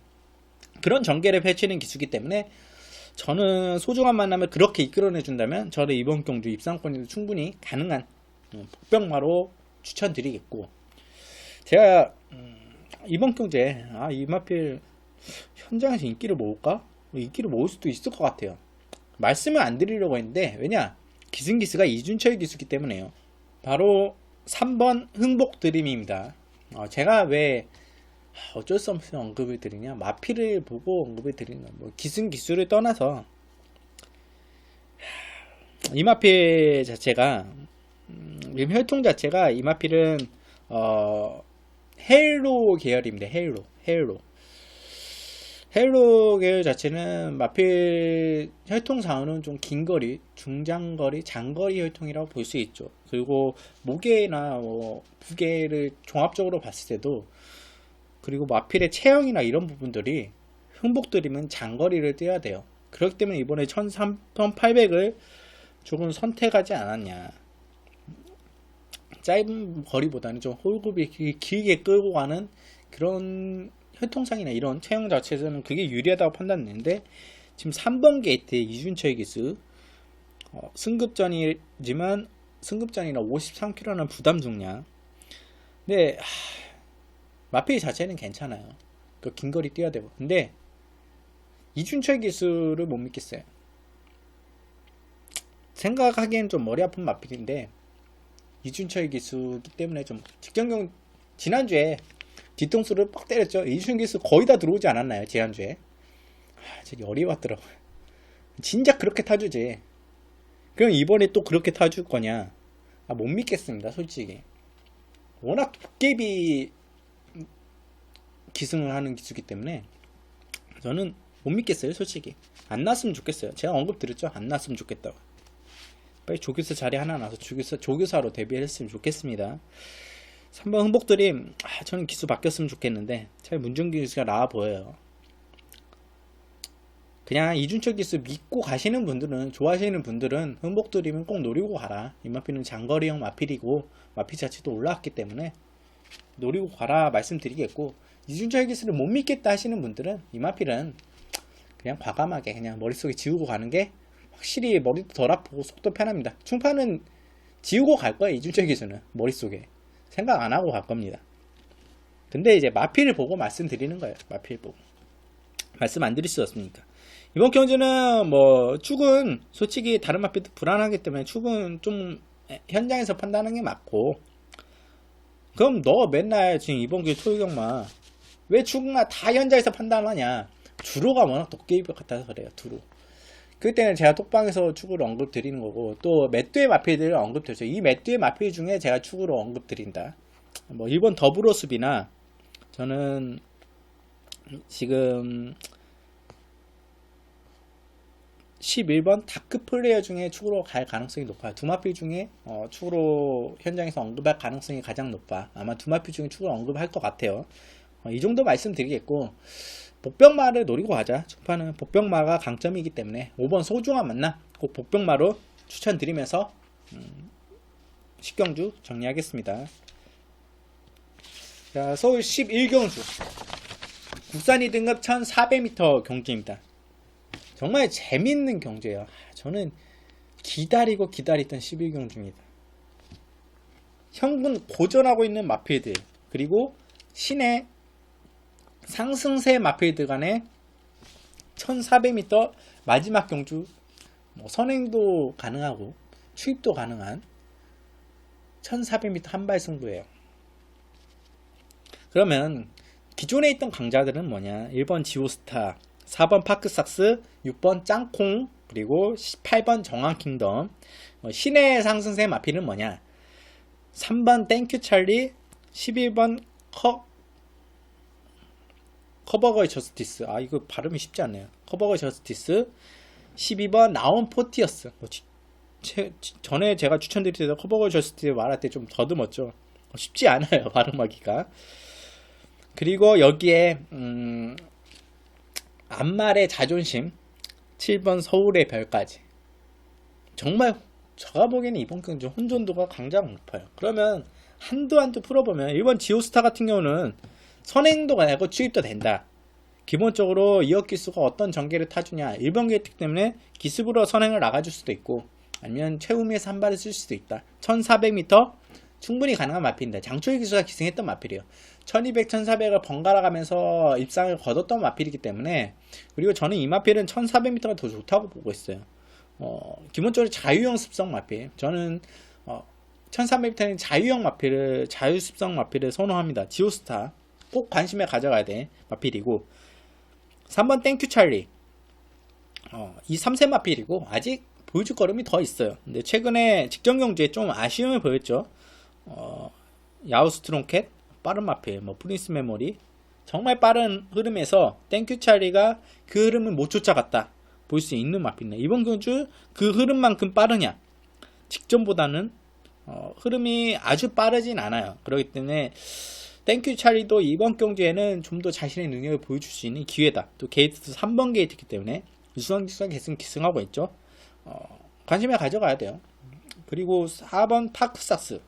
S1: 그런 전개를 펼치는 기수이기 때문에 저는 소중한 만남을 그렇게 이끌어내 준다면 저는 이번 경주 입상권에도 충분히 가능한 복병마로 추천드리겠고, 제가 이번 경주에 이 마필 현장에서 인기를 모을까? 인기를 모을 수도 있을 것 같아요. 말씀을 안 드리려고 했는데 왜냐? 기승기수가 이준철 기수기 때문에요. 바로 3번 흥복 드림입니다. 제가 왜 어쩔 수 없이 언급을 드리냐, 마필을 보고 언급을 드리는 뭐 기승기수를 떠나서 이 마필 자체가 혈통 자체가 이 마필은 헬로 계열입니다. 헬로 계열 자체는 마필 혈통상으로는 좀 긴거리, 중장거리, 장거리 혈통이라고 볼 수 있죠. 그리고 모계나 부계를 종합적으로 봤을 때도, 그리고 마필의 체형이나 이런 부분들이 흥복드림은 장거리를 뛰어야 돼요. 그렇기 때문에 이번에 1800을 조금 선택하지 않았냐. 짧은 거리보다는 좀 홀급이 길게 끌고 가는 그런 혈통상이나 이런 체형 자체에서는 그게 유리하다고 판단했는데, 지금 3번 게이트에 이준철 기수 승급전이지만 승급전이나 53kg는 부담 중량. 근데 마필 자체는 괜찮아요. 그 긴거리 뛰어야 되고. 근데 이준철 기수를 못 믿겠어요. 생각하기엔 좀 머리 아픈 마필인데 이준철 기수기 때문에 좀 직전경 지난주에 뒤통수를 빡 때렸죠. 이준철 기수 거의 다 들어오지 않았나요? 지난주에. 진짜 열이 왔더라고요. 진작 그렇게 타주지. 그럼 이번에 또 그렇게 타줄 거냐? 아, 못 믿겠습니다, 솔직히. 워낙 도깨비 기승을 하는 기수기 때문에 저는 못 믿겠어요, 솔직히. 안 났으면 좋겠어요. 제가 언급 드렸죠? 안 났으면 좋겠다고. 빨리 조교사 자리 하나 나서 조교사로 데뷔했으면 좋겠습니다. 3번 흥복드림, 저는 기수 바뀌었으면 좋겠는데 잘 문준기 기수가 나아 보여요. 그냥 이준철 기수 믿고 가시는 분들은, 좋아하시는 분들은 흥복드림은 꼭 노리고 가라. 이마필은 장거리형 마필이고 마필 자체도 올라왔기 때문에 노리고 가라 말씀드리겠고, 이준철 기수를 못 믿겠다 하시는 분들은 이마필은 그냥 과감하게 그냥 머릿속에 지우고 가는 게 확실히 머리도 덜 아프고 속도 편합니다. 충파는 지우고 갈 거예요. 이준철 기수는 머릿속에 생각 안 하고 갈 겁니다. 근데 이제 마필을 보고 말씀드리는 거예요. 마필 보고 말씀 안 드릴 수 없으니까. 이번 경주는 뭐 축은 솔직히 다른 마필도 불안하기 때문에 축은 좀 현장에서 판단하는 게 맞고, 그럼 너 맨날 지금 이번 경주 토요경마 왜 축구가 다 현장에서 판단하냐? 주로가 워낙 도깨비 같아서 그래요. 두루. 그때는 제가 톡방에서 축구를 언급 드리는 거고, 또 맷두의 마필들을 언급 드렸죠. 이 맷두의 마필 중에 제가 축구로 언급 드린다. 뭐 일본 더블로습이나 저는 지금 11번 다크 플레이어 중에 축으로 갈 가능성이 높아요. 두 마필 중에 축으로 현장에서 언급할 가능성이 가장 높아. 아마 두 마필 중에 축으로 언급할 것 같아요. 이 정도 말씀드리겠고, 복병마를 노리고 가자. 중파는 복병마가 강점이기 때문에 5번 소중한 만남 꼭 복병마로 추천드리면서 10경주 정리하겠습니다. 자, 서울 11경주 국산 2등급 1400m 경주입니다. 정말 재밌는 경주예요. 저는 기다리고 기다리던 11경주입니다. 현군 고전하고 있는 마필들, 그리고 신의 상승세 마필들 간의 1400m 마지막 경주, 뭐 선행도 가능하고 추입도 가능한 1400m 한발 승부예요. 그러면 기존에 있던 강자들은 뭐냐? 1번 지오스타, 4번 파크삭스, 6번 짱콩, 그리고 8번 정황킹덤. 신의 상승세 마필은 뭐냐? 3번 땡큐 찰리, 11번 커버거의 저스티스. 이거 발음이 쉽지 않네요. 커버거의 저스티스, 12번 나온 포티어스. 전에 제가 추천드릴 때 커버거의 저스티스 말할 때 좀 더듬었죠. 쉽지 않아요, 발음하기가. 그리고 여기에 안말의 자존심, 7번 서울의 별까지. 정말 제가 보기에는 이번 경주 혼돈도가 강자가 높아요. 그러면 한두 풀어보면 1번 지오스타 같은 경우는 선행도가 되고 추입도 된다. 기본적으로 이어 기수가 어떤 전개를 타주냐, 1번 계획 때문에 기습으로 선행을 나가줄 수도 있고, 아니면 최후미에서 한 발을 쓸 수도 있다. 1400m 충분히 가능한 마필인데, 장초희 기수가 기승했던 마필이에요. 1200, 1400을 번갈아 가면서 입상을 거뒀던 마필이기 때문에, 그리고 저는 이 마필은 1400m가 더 좋다고 보고 있어요. 기본적으로 자유형 습성 마필, 저는 1300m는 자유형 마필을, 자유습성 마필을 선호합니다. 지오스타 꼭 관심에 가져가야 돼 마필이고, 3번 땡큐 찰리, 이 3세 마필이고 아직 보여줄 걸음이 더 있어요. 근데 최근에 직전 경주에 좀 아쉬움을 보였죠. 야우스트롱캣 빠른 마필, 뭐 프린스 메모리, 정말 빠른 흐름에서 땡큐 찰리가 그 흐름을 못 쫓아갔다 볼 수 있는 마필이네. 이번 경주 그 흐름만큼 빠르냐? 직전보다는 흐름이 아주 빠르진 않아요. 그렇기 때문에 땡큐 찰리도 이번 경주에는 좀 더 자신의 능력을 보여줄 수 있는 기회다. 또 게이트도 3번 게이트이기 때문에 유수한 기수가 계속 기승하고 있죠. 관심을 가져가야 돼요. 그리고 4번 파크삭스,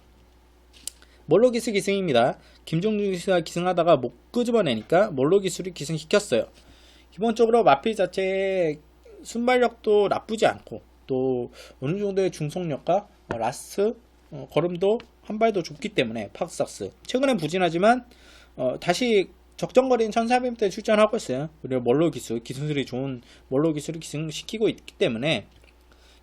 S1: 몰로 기수 기승입니다. 김종준 기수가 기승하다가 못 끄집어내니까 몰로 기수를 기승시켰어요. 기본적으로 마필 자체의 순발력도 나쁘지 않고, 또 어느 정도의 중속력과 라스트 걸음도 한 발 더 좁기 때문에 파크삭스 최근엔 부진하지만 다시 적정거리는 1400m에 출전하고 있어요. 그리고 멀로 기수, 기승술이 좋은 멀로 기수를 기승시키고 있기 때문에,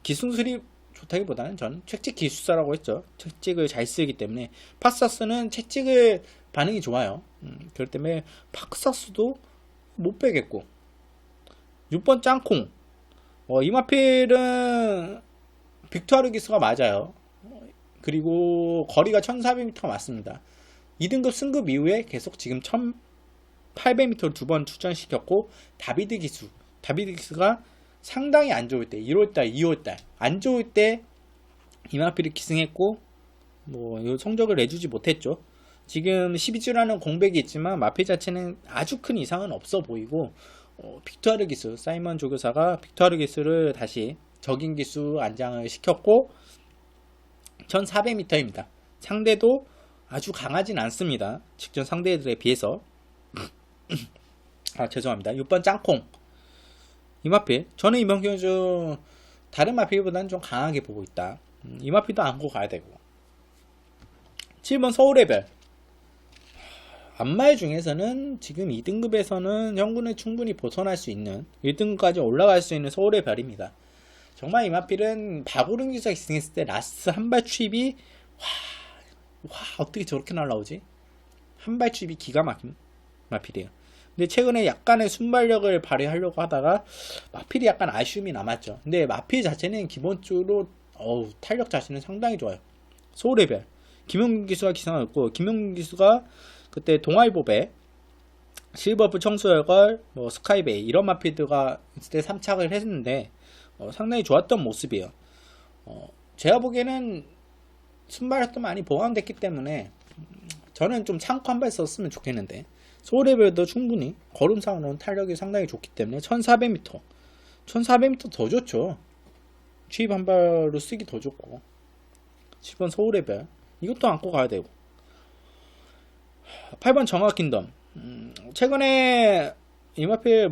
S1: 기승술이 좋다기보다는 저는 채찍 기술사라고 했죠. 채찍을 잘 쓰기 때문에 파크삭스는 채찍을 반응이 좋아요. 그렇기 때문에 파크삭스도 못 빼겠고, 6번 짱콩, 이 마필은
S2: 빅투아르 기수가 맞아요. 그리고 거리가 1400m 맞습니다. 2등급 승급 이후에 계속 지금 1800m를 두 번 출전시켰고, 다비드 기수가 상당히 안 좋을 때, 1월달, 2월달 안 좋을 때 이마피를 기승했고, 뭐 성적을 내주지 못했죠. 지금 12주라는 공백이 있지만 마피 자체는 아주 큰 이상은 없어 보이고, 빅투아르 기수, 사이먼 조교사가 빅투아르 기수를 다시 적인 기수 안장을 시켰고 1400m입니다. 상대도 아주 강하진 않습니다. 직전 상대들에 비해서. 죄송합니다. 6번 짱콩 이마필, 저는 이번 경기 중 다른 마필보다는 좀 강하게 보고 있다. 이마필도 안고 가야 되고. 7번 서울의별, 안말 중에서는 지금 2등급에서는 형군을 충분히 벗어날 수 있는 1등급까지 올라갈 수 있는 서울의 별입니다. 정말 이마필은 바구른 기수가 기승했을 때 라스 한발 추입이 와 어떻게 저렇게 날라오지? 한발 추입이 기가 막힌 마필이에요. 근데 최근에 약간의 순발력을 발휘하려고 하다가 마필이 약간 아쉬움이 남았죠. 근데 마필 자체는 기본적으로 탄력 자체는 상당히 좋아요. 서울의 별, 김용균 기수가 기승하였고, 김용균 기수가 그때 동아일보배, 실버프 청소열걸, 스카이베이 이런 마필드가 그때 3착을 했는데 상당히 좋았던 모습이에요. 제가 보기에는 순발력도 많이 보강됐기 때문에 저는 좀 참고 한 발 썼으면 좋겠는데, 소레벨도 충분히 걸음상으로는 탄력이 상당히 좋기 때문에 1400m 더 좋죠. 취입 한 발로 쓰기 더 좋고. 10번 서울의별, 이것도 안고 가야 되고. 8번 정확킨덤, 최근에 이마필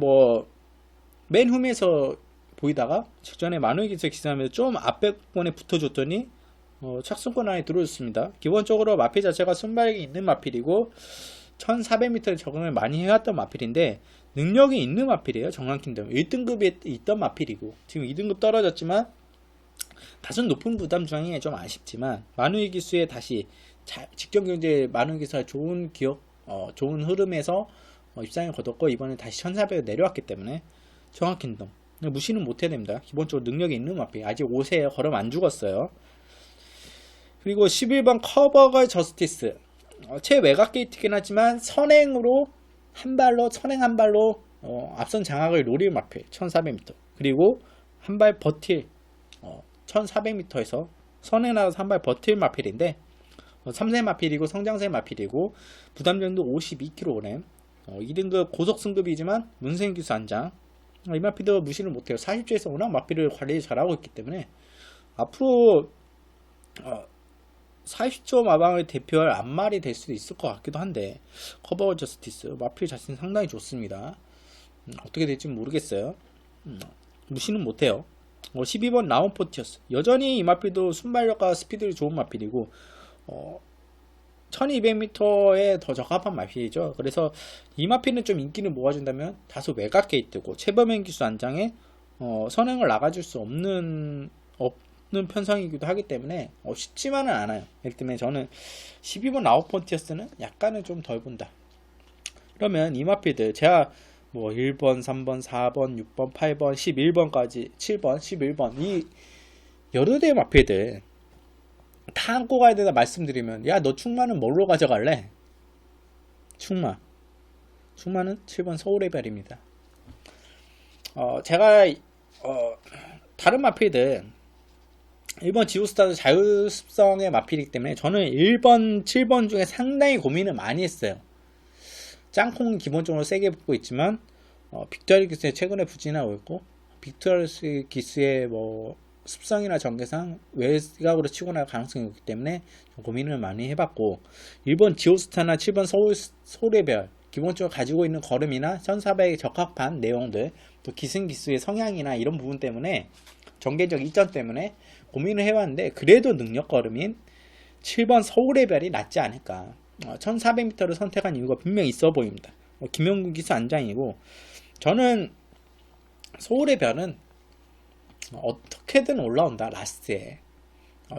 S2: 맨 홈에서 보이다가 직전에 만우의 기세 기사하면서 좀 앞배권에 붙어줬더니 착승권 안에 들어줬습니다. 기본적으로 마필 자체가 순발력이 있는 마필이고 1400m를 적응을 많이 해왔던 마필인데 능력이 있는 마필이에요. 정확킨덤 1등급에 있던 마필이고 지금 2등급 떨어졌지만 다소 높은 부담 중에 좀 아쉽지만 만우의 기수에 다시 직전 경제 만우의 기수가 좋은 기억, 좋은 흐름에서 입상을 거뒀고 이번에 다시 1400에 내려왔기 때문에 정확킨덤 무시는 못해야 됩니다. 기본적으로 능력이 있는 마필, 아직 5세에 걸음 안 죽었어요. 그리고 11번 커버걸 저스티스, 최외곽 게이트긴 하지만 선행 한 발로 앞선 장악을 노릴 마필 1400m, 그리고 한 발 버틸 1400m에서 선행 나가서 한 발 버틸 마필인데 3세 마필이고 성장세 마필이고 부담정도 52kg, 2등급 고속 승급이지만 문생기수 안장. 이 마필도 무시를 못해요. 40주에서 워낙 마필을 관리 잘하고 있기 때문에 앞으로 40조 마방을 대표할 앞말이 될 수도 있을 것 같기도 한데, 커버 저스티스 마필 자신 상당히 좋습니다. 어떻게 될지 모르겠어요. 무시는 못해요. 12번 라운포티어스, 여전히 이 마필도 순발력과 스피드가 좋은 마필이고 1200m에 더 적합한 마필이죠. 그래서 이 마필은 좀 인기를 모아준다면 다소 외곽 게이트고 최범행 기수 안장에 선행을 나가줄 수 없는 편성이기도 하기 때문에 쉽지만은 않아요. 예를 들면 저는 12번 라운포티어스는 약간은 좀 덜 본다. 그러면 이 마필들 제가 1번, 3번, 4번, 6번, 8번, 11번까지 7번, 11번 이 여러 대의 마필들 다 안고 가야 되다 말씀드리면, 야 너 충마는 뭘로 가져갈래? 충마는 7번 서울의 별입니다. 제가 다른 마필들 1번 지오스타도 자율습성의 마필이기 때문에 저는 1번, 7번 중에 상당히 고민을 많이 했어요. 짱콩은 기본적으로 세게 붙고 있지만 빅투아르 기스에 최근에 부진하고 있고, 빅투아르 기스의 습성이나 전개상 외곽으로 치고 나갈 가능성이 있기 때문에 좀 고민을 많이 해봤고, 1번 지오스타나 7번 서울의 별 기본적으로 가지고 있는 걸음이나 1400에 적합한 내용들, 또 기승기수의 성향이나 이런 부분 때문에 전개적 이점 때문에 고민을 해왔는데, 그래도 능력 걸음인 7번 서울의 별이 낫지 않을까. 1400m를 선택한 이유가 분명히 있어 보입니다. 김용균 기수 안장이고, 저는 서울의 별은 어떻게든 올라온다. 라스트에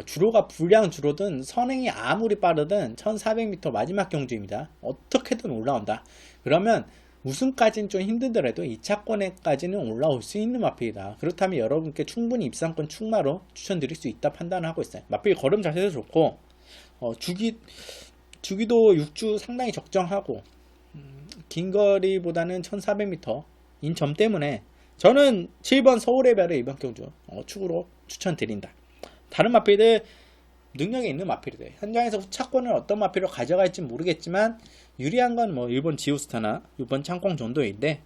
S2: 주로가 불량 주로든 선행이 아무리 빠르든 1400m 마지막 경주입니다. 어떻게든 올라온다. 그러면 우승까지는 좀 힘들더라도 2차권에까지는 올라올 수 있는 마필이다. 그렇다면 여러분께 충분히 입상권 충마로 추천드릴 수 있다 판단을 하고 있어요. 마필 걸음 자세도 좋고 주기도 6주 상당히 적정하고 긴 거리보다는 1400m 인 점 때문에 저는 7번 서울의 별을 이번 경주 축으로 추천드린다. 다른 마필들 능력이 있는 마필이들 현장에서 후차권을 어떤 마필로 가져갈지 모르겠지만 유리한 건 뭐 1번 지오스타나 6번 창공 정도인데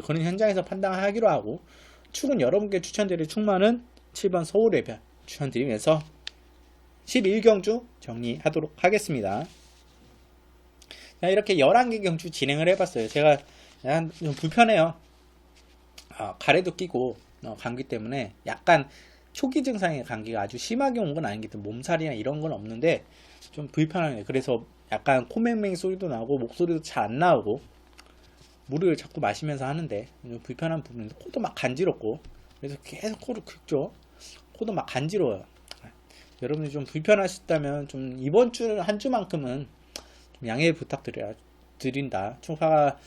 S2: 그런 현장에서 판단하기로 하고 축은 여러분께 추천드릴 축마는 7번 서울의 별 추천드리면서 11경주 정리하도록 하겠습니다. 자, 이렇게 11개 경주 진행을 해봤어요. 제가 약간 좀 불편해요. 가래도 끼고 감기 때문에 약간 초기 증상의 감기가 아주 심하게 온 건 아니기 때문에 몸살이나 이런 건 없는데 좀 불편해요. 그래서 약간 코맹맹이 소리도 나고 목소리도 잘 안 나오고 물을 자꾸 마시면서 하는데 좀 불편한 부분인데 코도 막 간지럽고 그래서 계속 코를 긁죠. 코도 막 간지러워요. 여러분이 좀 불편하셨다면 좀 이번 주 한 주만큼은 좀 양해 부탁드린다. 충파가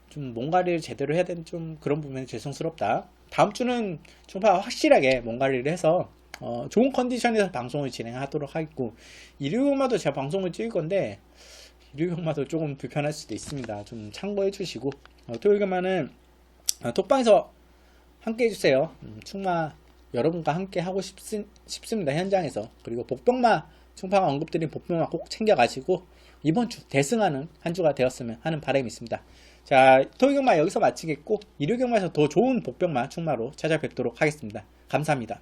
S2: 좀 몸관리를 제대로 해야 되는 좀 그런 부분이 죄송스럽다. 다음 주는 충파가 확실하게 몸관리를 해서 좋은 컨디션에서 방송을 진행하도록 하겠고 일요일마도 제가 방송을 찍을 건데 일요일마도 조금 불편할 수도 있습니다. 좀 참고해 주시고 토요일마는 톡방에서 함께 해주세요. 충마 여러분과 함께 하고 싶습니다. 현장에서. 그리고 복병마 충파가 언급드린 복병마 꼭 챙겨가시고 이번 주 대승하는 한 주가 되었으면 하는 바람이 있습니다. 자, 토요일경마 여기서 마치겠고 일요일경마에서 더 좋은 복병마 충마로 찾아뵙도록 하겠습니다. 감사합니다.